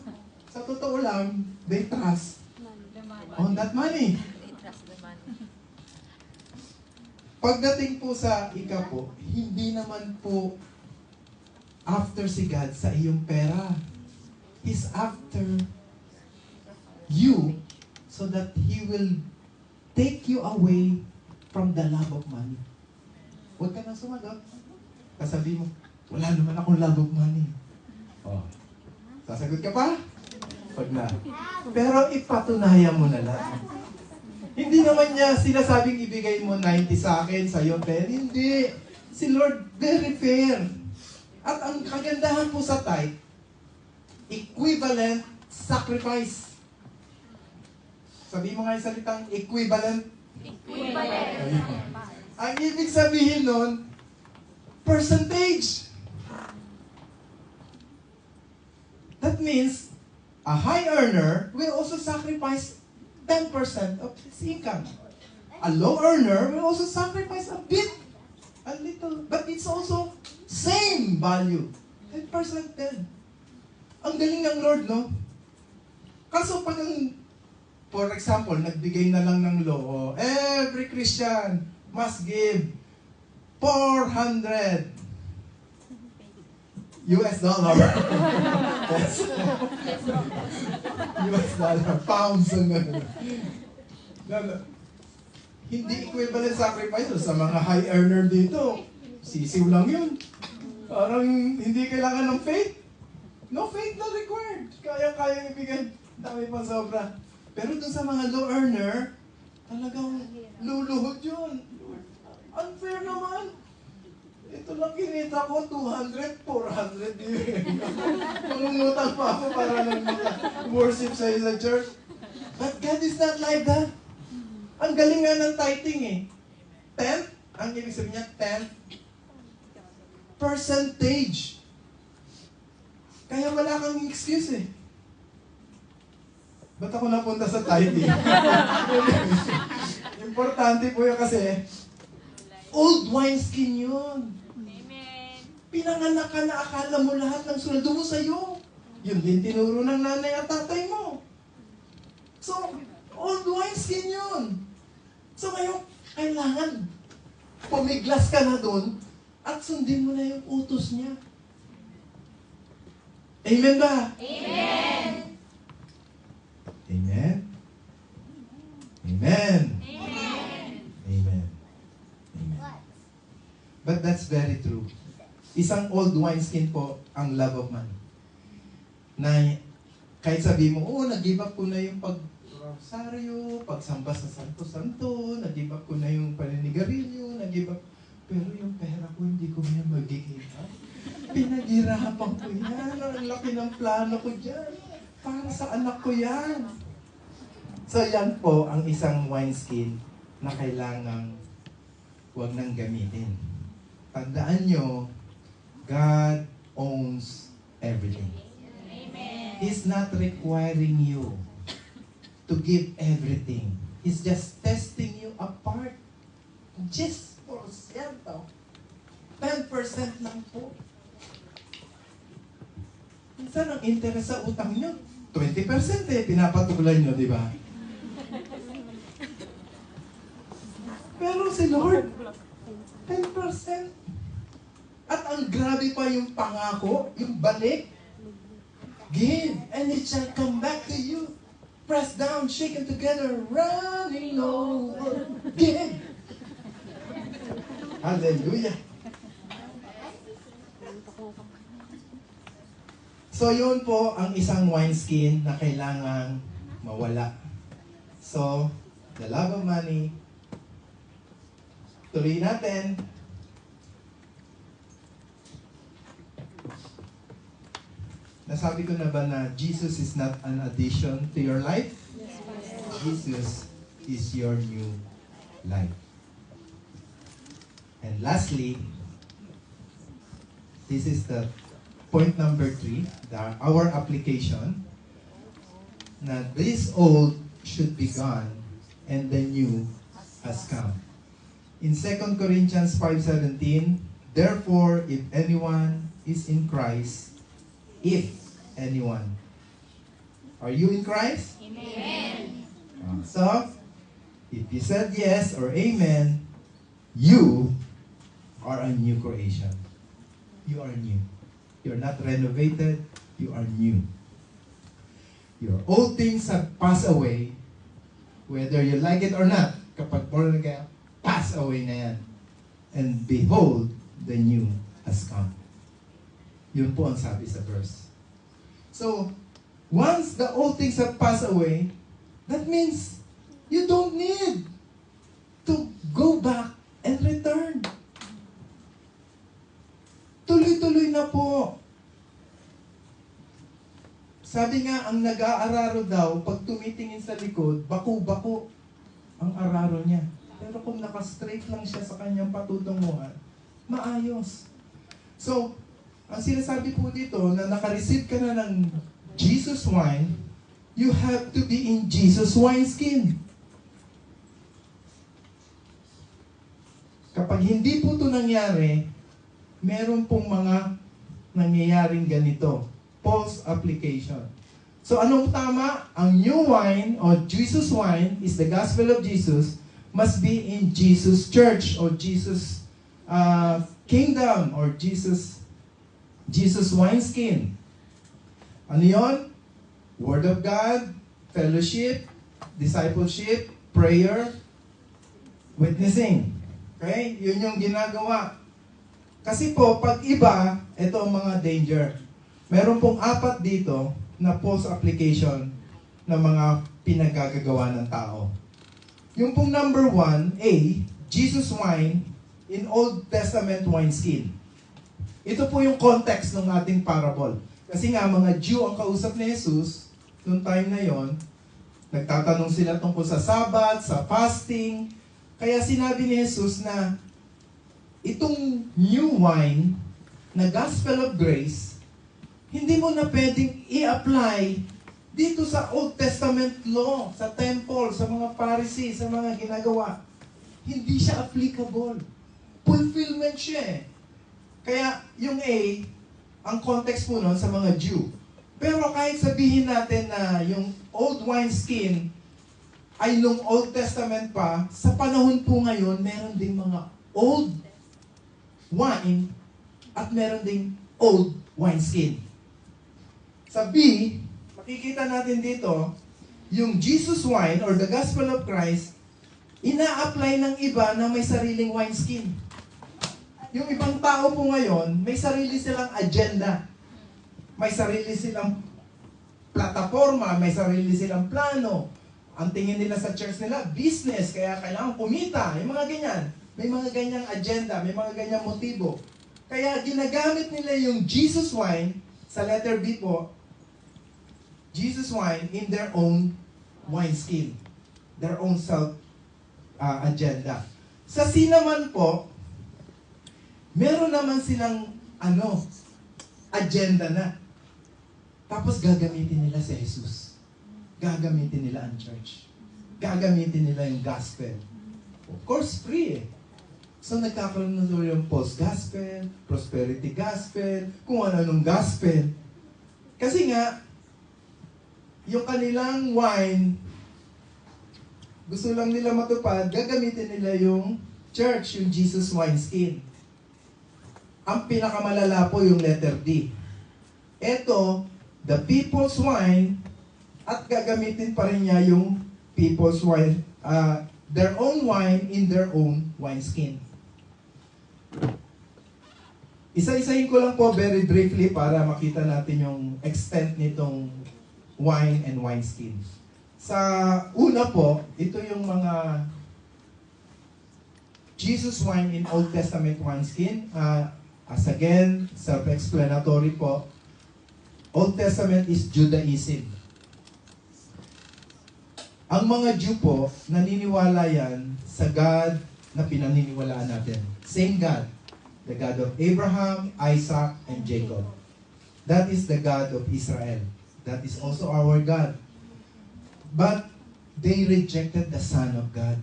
sa totoo lang, they trust on that money. They trust the money. Pagdating po sa ikapo, hindi naman po after si God sa iyong pera. He's after you so that He will take you away from the love of money. Huwag ka nang sumagot. Kasabi mo, wala naman akong love of money. Oh. Sasagot ka pa? Wag na. Pero ipatunayan mo na lang. Hindi naman niya sinasabing ibigay mo 90 sa akin, sa iyo 10. Hindi. Si Lord, very fair. At ang kagandahan po sa tithe, equivalent sacrifice. Sabi mo nga yung salitang equivalent. Equivalent. Ang ibig sabihin nun, percentage. That means, a high earner will also sacrifice 10% of his income. A low earner will also sacrifice a bit, a little, but it's also same value. 10% din. Ang galing ng Lord, no? Kaso pag for example, nagbigay na lang ng law, every Christian must give 400 US dollar. Yes. US dollar, pounds, and hindi equivalent sacrifice sa mga high earner dito. Sisiw lang yun. Parang hindi kailangan ng faith. No faith na required. Kaya-kaya ibigay. Dami pang sobra. Pero dun sa mga low earner, talagang luluhod yun. Unfair naman. Ito lang kinita ko, 200, 400 yun. Mangungutang pa ako para lang worship sa isang church. But God is not like that. Ang galing nga ng tithing eh. 10th, ang ibig sabihin niya, 10th percentage. Kaya wala kang excuse eh. Ba't ako napunta sa tithing? Importante po yun kasi, old wineskin yun. Pinanganak ka na akala mo lahat ng sweldo mo sa'yo. Yun din tinuro ng nanay at tatay mo. So, old wineskin yun. So ngayon, kailangan pumiglas ka na doon at sundin mo na yung utos niya. Amen ba? Amen. Amen? Amen. Amen. Amen. Amen. But that's very true. Isang old wineskin po ang love of money. Na kahit sabi mo, nag-give up ko na yung pag-rosaryo, pagsamba sa santo-santo, nag-give up ko na yung paninigarilyo, nag-give up. Pero yung pera ko, hindi ko yan mag-give up. Pinaghirapan ko yan. Ang laki ng plano ko dyan. Para sa anak ko yan. So yan po ang isang wineskin na kailangang huwag nang gamitin. Tandaan nyo, God owns everything. Amen. He's not requiring you to give everything. He's just testing you apart. Just porsyento. 10% lang po. Minsan ang interest sa utang nyo, 20% pinapatulan nyo, di ba? Pero si Lord, 10%. At ang grabe pa yung pangako, yung balik. Give, and it shall come back to you. Press down, shaken together, running over. Give. Hallelujah. So yun po ang isang wineskin na kailangang mawala. So, the love of money. Tuloy natin. Nasabi ko na ba na Jesus is not an addition to your life? Jesus is your new life. And lastly, this is the point number 3, our application, na this old should be gone and the new has come. In 2 Corinthians 5:17, therefore, if anyone is in Christ, if anyone, are you in Christ? Amen. So, if you said yes or amen, you are a new creation. You are new. You're not renovated, you are new. Your old things have passed away, whether you like it or not. Kapag born again, pass away na yan. And behold, the new has come. Yun po ang sabi sa verse. So, once the old things have passed away, that means you don't need to go back and return. Tuloy-tuloy na po. Sabi nga, ang nag-aararo daw, pag tumitingin sa likod, bako-bako ang araro niya. Pero kung naka-straight lang siya sa kanyang patutunguhan, maayos. So, ang sinasabi po dito, na naka-receive ka na ng Jesus wine, you have to be in Jesus wineskin. Kapag hindi po ito nangyari, meron pong mga nangyayaring ganito. False application. So anong tama? Ang new wine or Jesus wine is the gospel of Jesus, must be in Jesus church or Jesus kingdom or Jesus wineskin. Ano yon? Word of God, fellowship, discipleship, prayer, witnessing. Okay? Yun yung ginagawa. Kasi po, pag iba, ito ang mga danger. Meron pong 4 dito na false application ng mga pinagagagawa ng tao. Yung pong number 1, A, Jesus wine in Old Testament wineskin. Ito po yung context ng ating parable. Kasi nga, mga Jew ang kausap ni Jesus, noong time na yon, nagtatanong sila tungkol sa Sabbath, sa fasting. Kaya sinabi ni Jesus na itong new wine na gospel of grace, hindi mo na pwedeng i-apply dito sa Old Testament law, sa temple, sa mga Pharisees, sa mga ginagawa. Hindi siya applicable. Fulfillment siya eh. Kaya yung A, ang context po nun sa mga Jew. Pero kahit sabihin natin na yung old wineskin ay nung Old Testament pa, sa panahon po ngayon, meron ding mga old wine at meron ding old wineskin. Sa B, makikita natin dito, yung Jesus wine or the gospel of Christ, ina-apply ng iba na may sariling wineskin. Yung ibang tao po ngayon, may sarili silang agenda. May sarili silang plataforma, may sarili silang plano. Ang tingin nila sa church nila, business, kaya kailangan kumita, yung mga ganyan. May mga ganyang agenda, may mga ganyang motibo. Kaya ginagamit nila yung Jesus wine, sa letter B po, Jesus wine in their own wineskin. Their own self-agenda. Sa C naman po, meron naman silang, agenda na. Tapos gagamitin nila si Jesus. Gagamitin nila ang church. Gagamitin nila yung gospel. Of course, free eh. So nagkakaroon na yung post-gospel, prosperity gospel, kung ano-anong gospel. Kasi nga, yung kanilang wine, gusto lang nila matupad, gagamitin nila yung church, yung Jesus wineskin. Ang pinakamalala po yung letter D. Ito, the people's wine, at gagamitin pa rin niya yung people's wine, their own wine in their own wineskin. Isa-isahin ko lang po very briefly para makita natin yung extent nitong wine and wineskin. Sa una po, ito yung mga Jesus wine in Old Testament wineskin. As again, self-explanatory po. Old Testament is Judaism. Ang mga Jew po, naniniwala yan sa God na pinaniniwalaan natin. Same God. The God of Abraham, Isaac, and Jacob. That is the God of Israel. That is also our God. But they rejected the Son of God.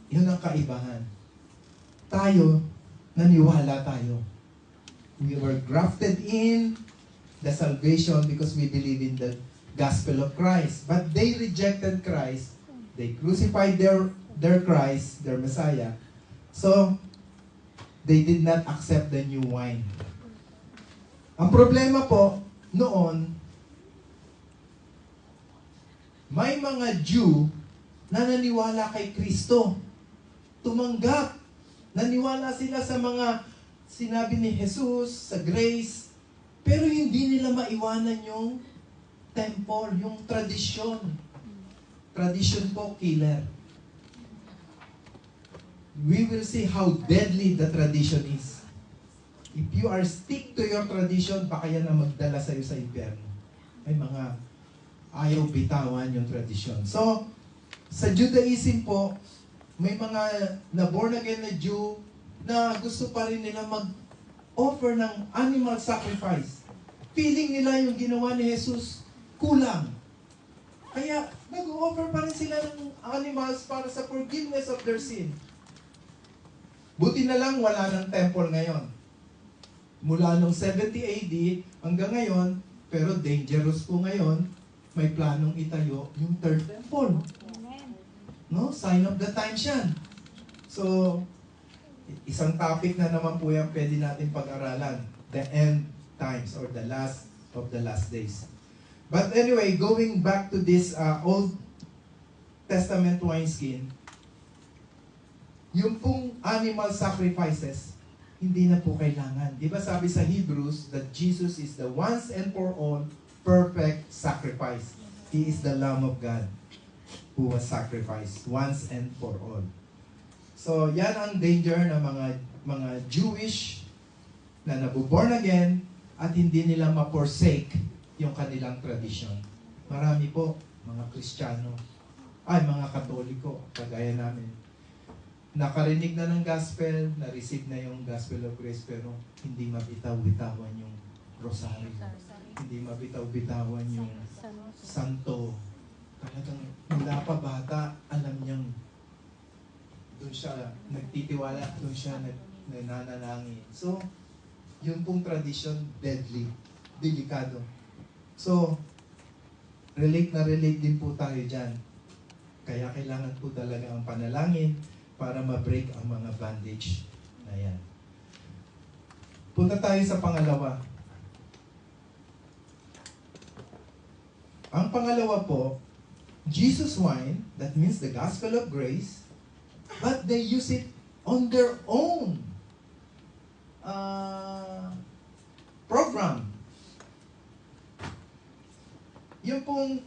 Yun ang kaibahan. Tayo, naniwala tayo. We were grafted in the salvation because we believe in the gospel of Christ. But they rejected Christ. They crucified their Christ, their Messiah. So, they did not accept the new wine. Ang problema po, noon, may mga Jew na naniwala kay Kristo. Tumanggap. Naniwala sila sa mga sinabi ni Jesus, sa grace, pero hindi nila maiwanan yung temple, yung tradisyon. Tradisyon po, killer. We will see how deadly the tradition is. If you are stick to your tradition, baka yan na magdala sa'yo sa impyerno. May mga ayaw bitawan yung tradition. So, sa Judaism po, may mga na-born again na Jew na gusto pa rin nila mag-offer ng animal sacrifice. Feeling nila yung ginawa ni Jesus kulang. Kaya, nag-offer pa rin sila ng animals para sa forgiveness of their sin. Buti na lang wala ng temple ngayon. Mula nung 70 AD hanggang ngayon, pero dangerous po ngayon, may planong itayo yung third temple. No? Sign of the times yan. So, isang topic na naman po yan pwede natin pag-aralan. The end times or the last of the last days. But anyway, going back to this Old Testament wineskin, yung pong animal sacrifices, hindi na po kailangan. Di ba sabi sa Hebrews that Jesus is the once and for all perfect sacrifice. He is the Lamb of God who was sacrificed once and for all. So, yan ang danger ng mga Jewish na nabuborn again at hindi nila ma-forsake yung kanilang tradisyon. Marami po, mga Kristiyano, mga Katoliko, kagaya namin, nakarinig na ng gospel, na-receive na yung gospel of grace, pero hindi mabitaw-bitawan yung rosaryo. Hindi mabitaw-bitawan yung santo. Talagang mula pa bata, alam niyang doon siya nagtitiwala, doon siya nananalangin. So, yun pong tradition, deadly, delikado. So, relate na relate din po tayo dyan. Kaya kailangan po talaga ang panalangin para ma-break ang mga bandage na yan. Punta tayo sa pangalawa. Ang pangalawa po, Jesus wine, that means the gospel of grace, but they use it on their own program. Yung pong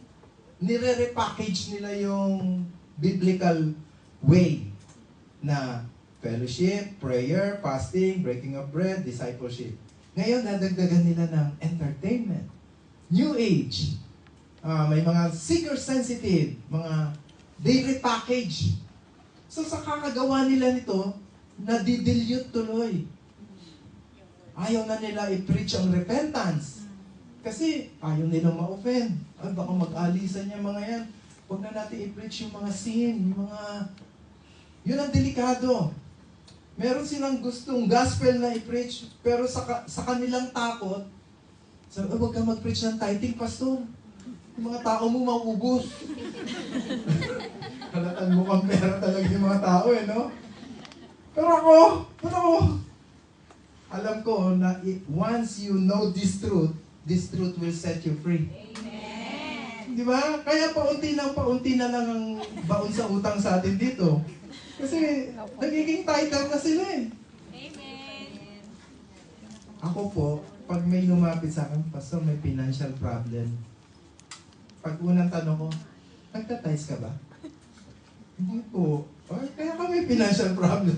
nire-repackage nila yung biblical way na fellowship, prayer, fasting, breaking of bread, discipleship. Ngayon, nadagdagan nila ng entertainment. New Age. May mga seeker-sensitive, they repackage. So sa kakagawa nila nito, nadidilute tuloy. Ayaw na nila i-preach ang repentance. Kasi ayaw nilang ma-offend. Baka mag-alisan niya mga yan. Huwag na natin i-preach yung mga sin, yun ang delikado. Meron silang gustong gospel na i-preach, pero sa kanilang takot, sabi, huwag ka mag-preach ng tithing, pastor. Yung mga tao mo mauubos. Halatang mukhang pera talaga yung mga tao no? Pero ako, alam ko na once you know this truth will set you free. Amen. Di ba? Kaya paunti na lang ang baon sa utang sa atin dito. Kasi nagiging tighter na sila eh. Amen. Ako po, pag may lumapit sa akin, Pastor, may financial problem. Pag unang tanong ko, nagtatize ka ba? Hindi po. Ay, kaya ka may financial problem.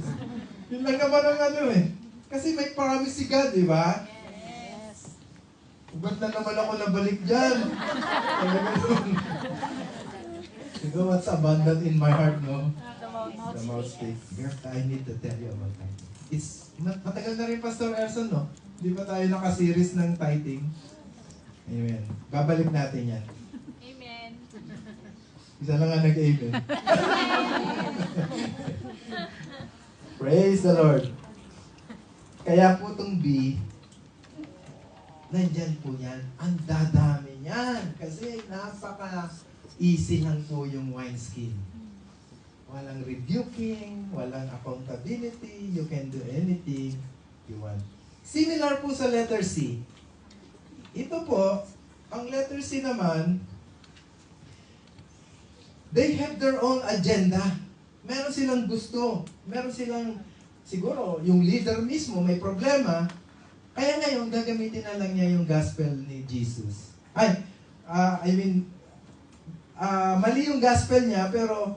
Yun lang naman ang ano eh. Kasi may promise si God, di ba? Yes. Ba't na naman ako nabalik dyan? Talaga nun. You know what's abundant in my heart, no? The mouth speaks. I need to tell you about tithing. Matagal na rin, Pastor Erson, no? Di ba tayo naka-series ng tithing? Amen. Babalik natin yan. Amen. Isa lang nga nag-amen. Praise the Lord. Kaya po itong B, nandyan po yan. Ang dadami niyan. Kasi napaka-easy lang po yung wineskin. Walang rebuking, walang accountability, you can do anything you want. Similar po sa letter C. Ito po, ang letter C naman, they have their own agenda. Meron silang gusto. Meron silang, siguro, yung leader mismo may problema. Kaya ngayon, gagamitin na lang niya yung gospel ni Jesus. Mali yung gospel niya, pero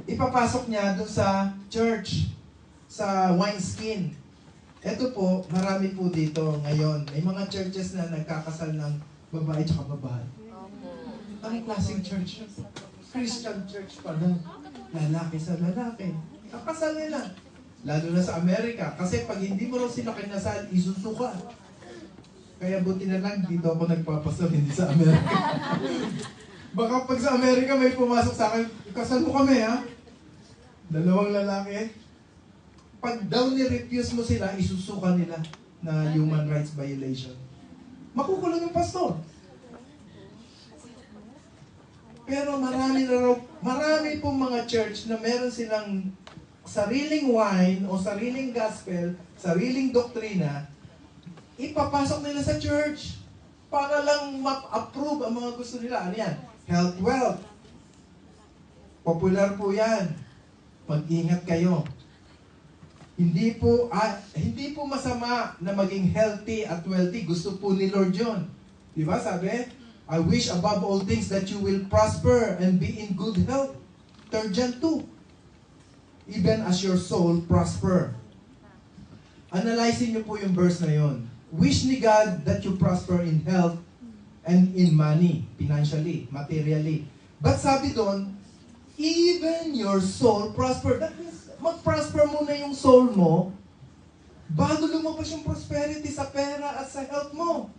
ipapasok niya doon sa church, sa wineskin. Ito po, marami po dito ngayon. May mga churches na nagkakasal ng babae tsaka babae. Anong klaseng church? Christian church pa na lalaki sa lalaki. Kakasal nila. Lalo na sa Amerika. Kasi pag hindi mo raw sila kinasal, isusuka. Kaya buti na lang, dito ako nagpapasal, hindi sa Amerika. Baka pag sa Amerika may pumasok sa akin, kasal mo kami ha? Dalawang lalaki. Pag daw ni-refuse mo sila, isusuka nila na human rights violation. Makukulong yung pastor. Pero marami pong mga church na meron silang sariling wine o sariling gospel, sariling doktrina, ipapasok nila sa church para lang ma-approve ang mga gusto nila. Ano yan? Health, wealth. Popular po yan. Mag-ingat kayo. Hindi po masama na maging healthy at wealthy. Gusto po ni Lord yun. Di ba sabi? I wish above all things that you will prosper and be in good health. 3 John 2. Even as your soul prosper. Analyzin niyo po yung verse na yon. Wish ni God that you prosper in health and in money, financially, materially. But sabi doon, even your soul prosper. That means, mag-prosper muna yung soul mo bago lumabas yung prosperity sa pera at sa health mo.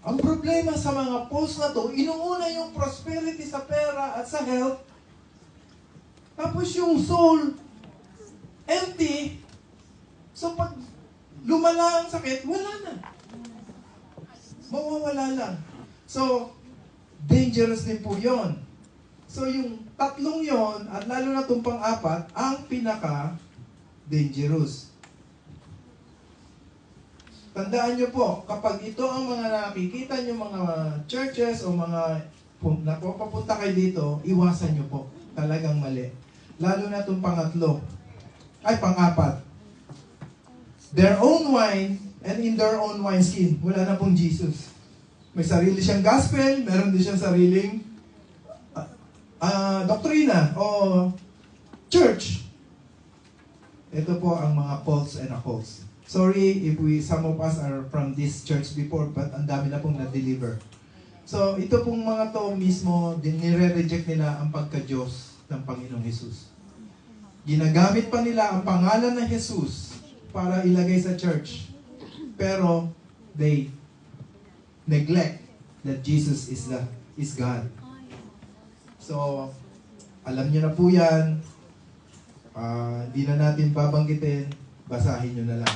Ang problema sa mga post na to, inuuna yung prosperity sa pera at sa health, tapos yung soul, empty. So pag lumala ang sakit, wala na. Mawawala lang. So, dangerous din po yon. So yung tatlong yon, at lalo na itong pang-apat, ang pinaka-dangerous. Tandaan nyo po, kapag ito ang mga nakikita nyo mga churches o mga napapunta kayo dito, iwasan nyo po. Talagang mali. Lalo na itong pang-apat. Their own wine and in their own wineskin. Wala na pong Jesus. May sarili siyang gospel, meron din siyang sariling doktrina o church. Ito po ang mga cults and occults. Sorry if some of us are from this church before, but ang dami na pong na-deliver. So, ito pong mga to mismo, nire-reject nila ang pagka-Diyos ng Panginoong Jesus. Ginagamit pa nila ang pangalan ng Jesus para ilagay sa church. Pero, they neglect that Jesus is God. So, alam niyo na po yan. Hindi na natin babanggitin. Basahin niyo na lang.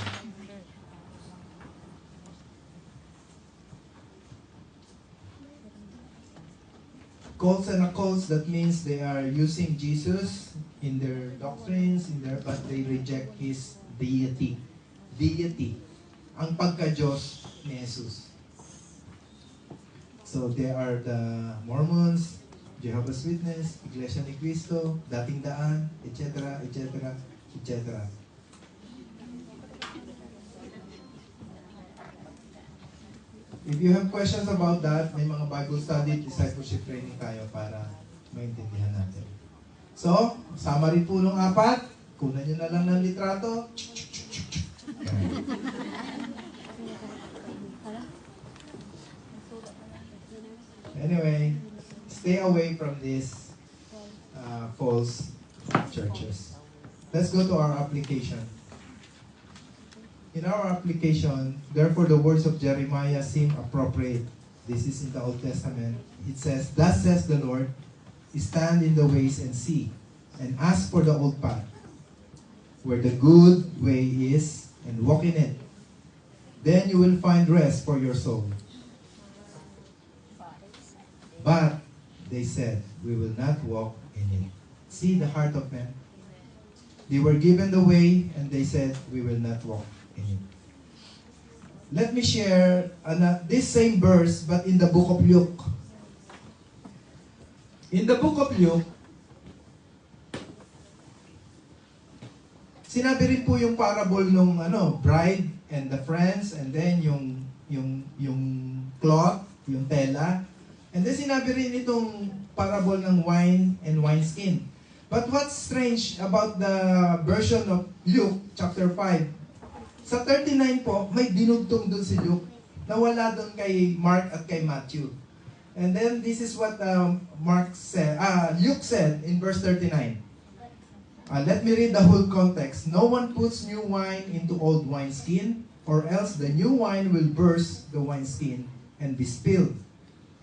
Cults and occults, that means they are using Jesus in their doctrines, but they reject His deity. deity, ang pagka-Diyos ni Jesus. So, they are the Mormons, Jehovah's Witness, Iglesia ni Cristo, Dating Daan, etc., etc., etc. If you have questions about that, may mga Bible study, discipleship training tayo para maintindihan natin. So, summary po ng 4, kunan nyo na lang ng litrato. Anyway, stay away from these false churches. Let's go to our application. In our application, therefore the words of Jeremiah seem appropriate. This is in the Old Testament. It says, "Thus says the Lord, stand in the ways and see, and ask for the old path, where the good way is, and walk in it. Then you will find rest for your soul." But they said, "We will not walk in it." See the heart of man. They were given the way, and they said, "We will not walk in it." Let me share this same verse, but in the book of Luke. In the book of Luke, sinabi rin po yung parable nung bride and the friends, and then yung cloth, yung tela. And then sinabi rin itong parable ng wine and wineskin. But what's strange about the version of Luke chapter 5, sa 39 po, may dinugtong dun si Luke na wala dun kay Mark at kay Matthew. And then this is what Luke said in verse 39. Let me read the whole context. "No one puts new wine into old wineskin, or else the new wine will burst the wineskin and be spilled,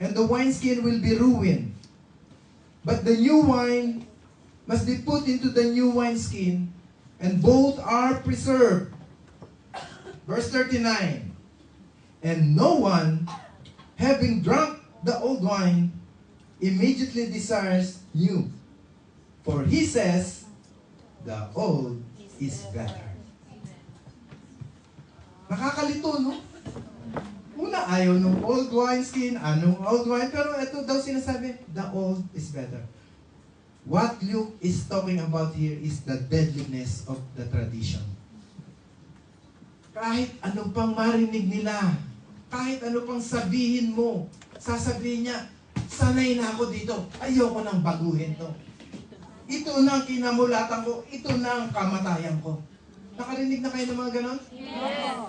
and the wineskin will be ruined. But the new wine must be put into the new wineskin, and both are preserved." Verse 39, "And no one, having drunk the old wine, immediately desires new. For he says, the old is better." Nakakalito, no? Una, ayaw ng old wineskin, anong old wine, pero ito daw sinasabi, the old is better. What Luke is talking about here is the deadliness of the tradition. Kahit ano pang marinig nila, kahit ano pang sabihin mo, sasabihin niya, sanay na ako dito, ayoko nang baguhin to. Ito na ang kinamulatan ko, ito na ang kamatayan ko. Nakarinig na kayo ng mga ganon? Yes.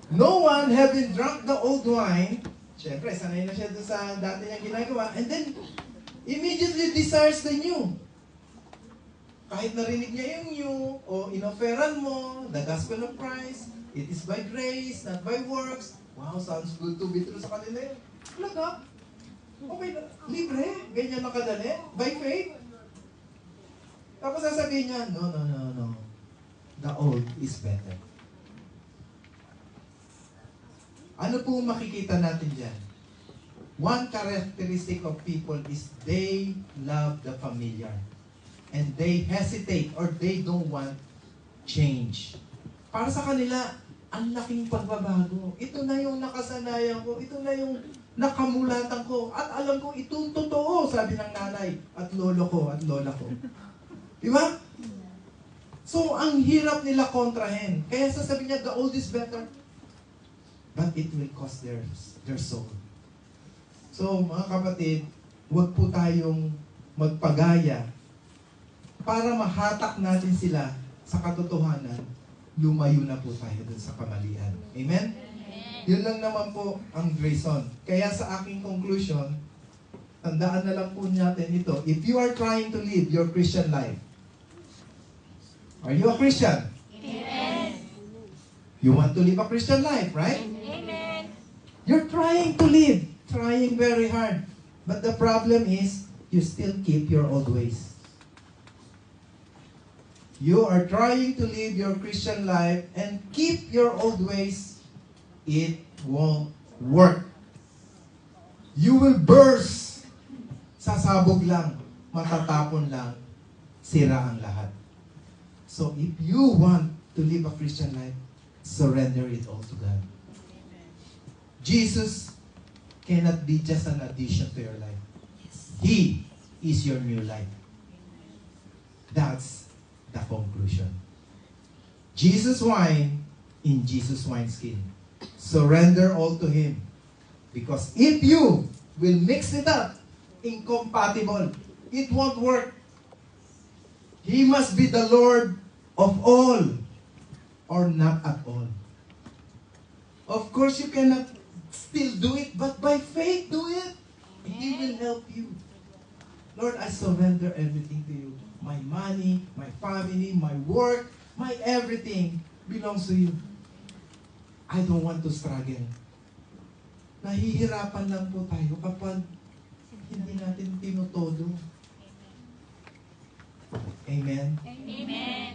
No one having drunk the old wine, syempre, sanay na siya doon sa dati niyang ginagawa, and then, immediately desires the new. Kahit narinig niya yung new, o inoferan mo, the gospel of Christ, it is by grace, not by works. Wow, sounds good to be true sa kanila yun. Talaga? Okay, libre, ganyan nakadali, by faith. Tapos sasabihin niya, no. The old is better. Ano po makikita natin dyan? One characteristic of people is they love the familiar. And they hesitate or they don't want change. Para sa kanila, ang laking pagbabago. Ito na yung nakasanayan ko. Ito na yung nakamulatan ko. At alam ko, itong totoo, sabi ng nanay at lolo ko at lola ko. Diba? So, ang hirap nila kontrahen. Kaya sasabihin niya, the old is better. But it will cost their soul. So, mga kapatid, huwag po tayong magpagaya para mahatak natin sila sa katotohanan, lumayo na po tayo dun sa kamalian. Amen? Yun lang naman po ang reason. Kaya sa aking conclusion, tandaan na lang po natin ito. If you are trying to live your Christian life, are you a Christian? Amen. You want to live a Christian life, right? Amen. You're trying to live, trying very hard. But the problem is, you still keep your old ways. You are trying to live your Christian life and keep your old ways. It won't work. You will burst. Sasabog lang. matatapon lang, sira ang lahat. So if you want to live a Christian life, surrender it all to God. Jesus cannot be just an addition to your life. He is your new life. That's the conclusion. Jesus wine in Jesus wineskin. Surrender all to Him. Because if you will mix it up, incompatible, it won't work. He must be the Lord of all or not at all. Of course, you cannot still do it, but by faith do it. He will help you. Lord, I surrender everything to you. My money, my family, my work, my everything belongs to you. I don't want to struggle. Nahihirapan lang po tayo kapag hindi natin tinutodo. Amen? Amen.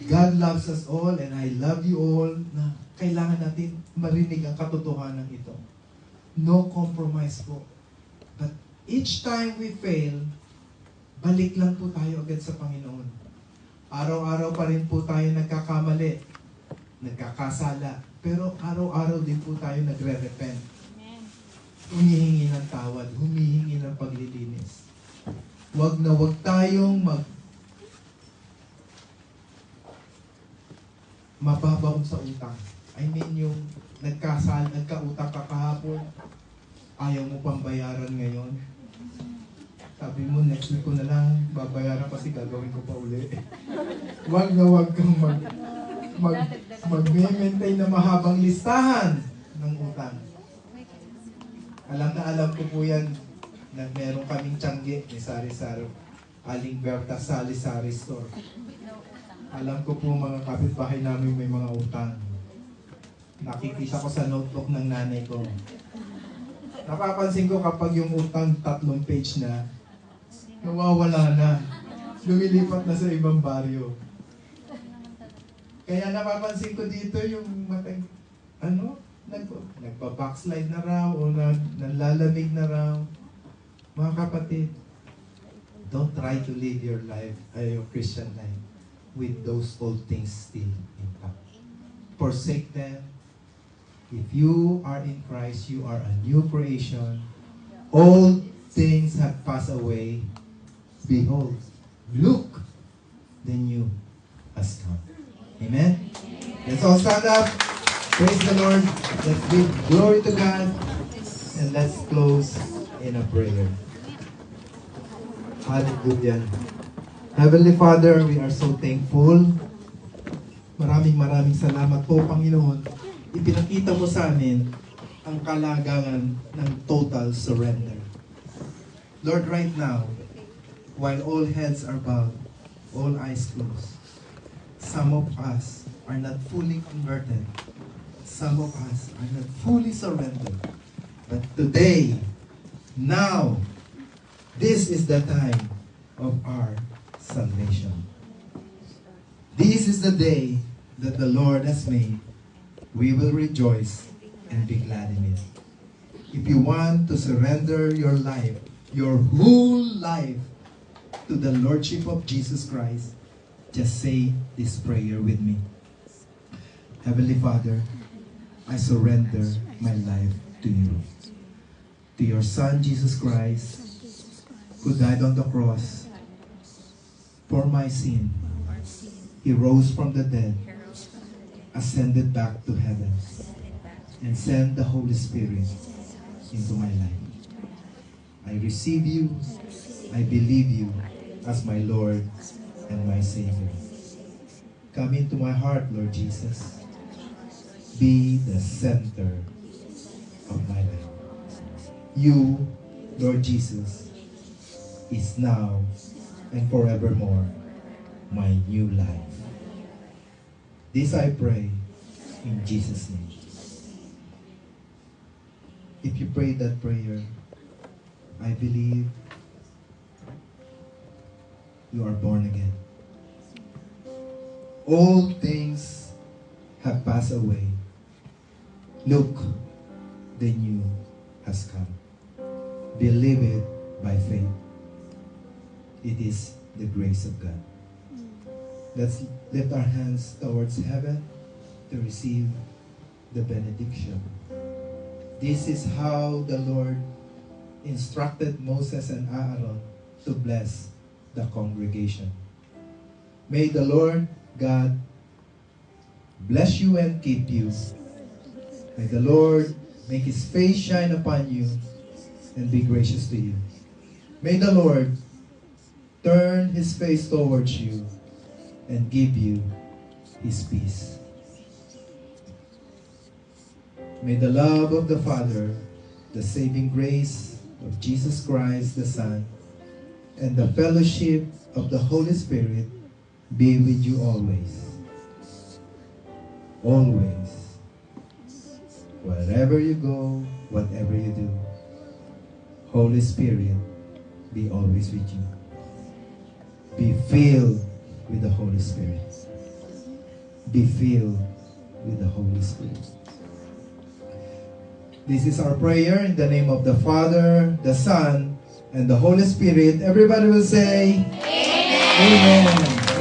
God loves us all and I love you all na kailangan natin marinig ang katotohanan ito. No compromise po. But each time we fail, balik lang po tayo agad sa Panginoon. Araw-araw pa rin po tayo nagkakamali, nagkakasala, pero araw-araw din po tayo nagre-repent. Humihingi ng tawad, humihingi ng paglilinis. Huwag na huwag tayong mababaw sa utang. I mean yung nagkautang ka kahapon, ayaw mo pang bayaran ngayon. Sabi mo, next week ko na lang babayaran kasi gagawin ko pa uli. Huwag na huwag kang mag-maintain na mahabang listahan ng utang. Alam ko po yan na meron kaming tiyangge ni Sari-Sari, Aling Berta Sari-Sari Store. Alam ko po mga kapitbahay namin may mga utang. Nakikita ko sa notebook ng nanay ko. Napapansin ko kapag yung utang 3 page na, nawawala na. Lumilipat na sa ibang baryo. Kaya napapansin ko dito yung nagpa-backslide na raw o nalalamig na raw. Mga kapatid, don't try to live your life, your Christian life, with those old things still intact. Forsake them. If you are in Christ, you are a new creation. Old things have passed away. Behold, look, the new has come. Amen? Let's all stand up. Praise the Lord. Let's give glory to God. And let's close in a prayer. Hallelujah. Heavenly Father, we are so thankful. Maraming salamat po, Panginoon. Ipinakita mo sa amin ang kalagayan ng total surrender. Lord, right now, while all heads are bowed, all eyes closed, some of us are not fully converted. Some of us are not fully surrendered. But today, now, this is the time of our salvation. This is the day that the Lord has made. We will rejoice and be glad in it. If you want to surrender your life, your whole life, to the Lordship of Jesus Christ, just say this prayer with me. Heavenly Father, I surrender my life to you. To your Son, Jesus Christ, who died on the cross for my sin. He rose from the dead, ascended back to heaven, and sent the Holy Spirit into my life. I receive you, I believe you as my Lord and my Savior. Come into my heart, Lord Jesus. Be the center of my life. You, Lord Jesus, is now and forevermore my new life. This I pray in Jesus' name. If you prayed that prayer, I believe you are born again. All things have passed away. Look, the new has come. Believe it by faith. it is the grace of God. Let's lift our hands towards heaven to receive the benediction. This is how the Lord instructed Moses and Aaron to bless the congregation. May the Lord God bless you and keep you. May the Lord make His face shine upon you and be gracious to you. May the Lord turn His face towards you and give you His peace. May the love of the Father, the saving grace of Jesus Christ the Son, and the fellowship of the Holy Spirit be with you always. Always. Wherever you go, whatever you do, Holy Spirit be always with you. Be filled with the Holy Spirit. Be filled with the Holy Spirit. This is our prayer in the name of the Father, the Son, and the Holy Spirit. Everybody will say, Amen. Amen.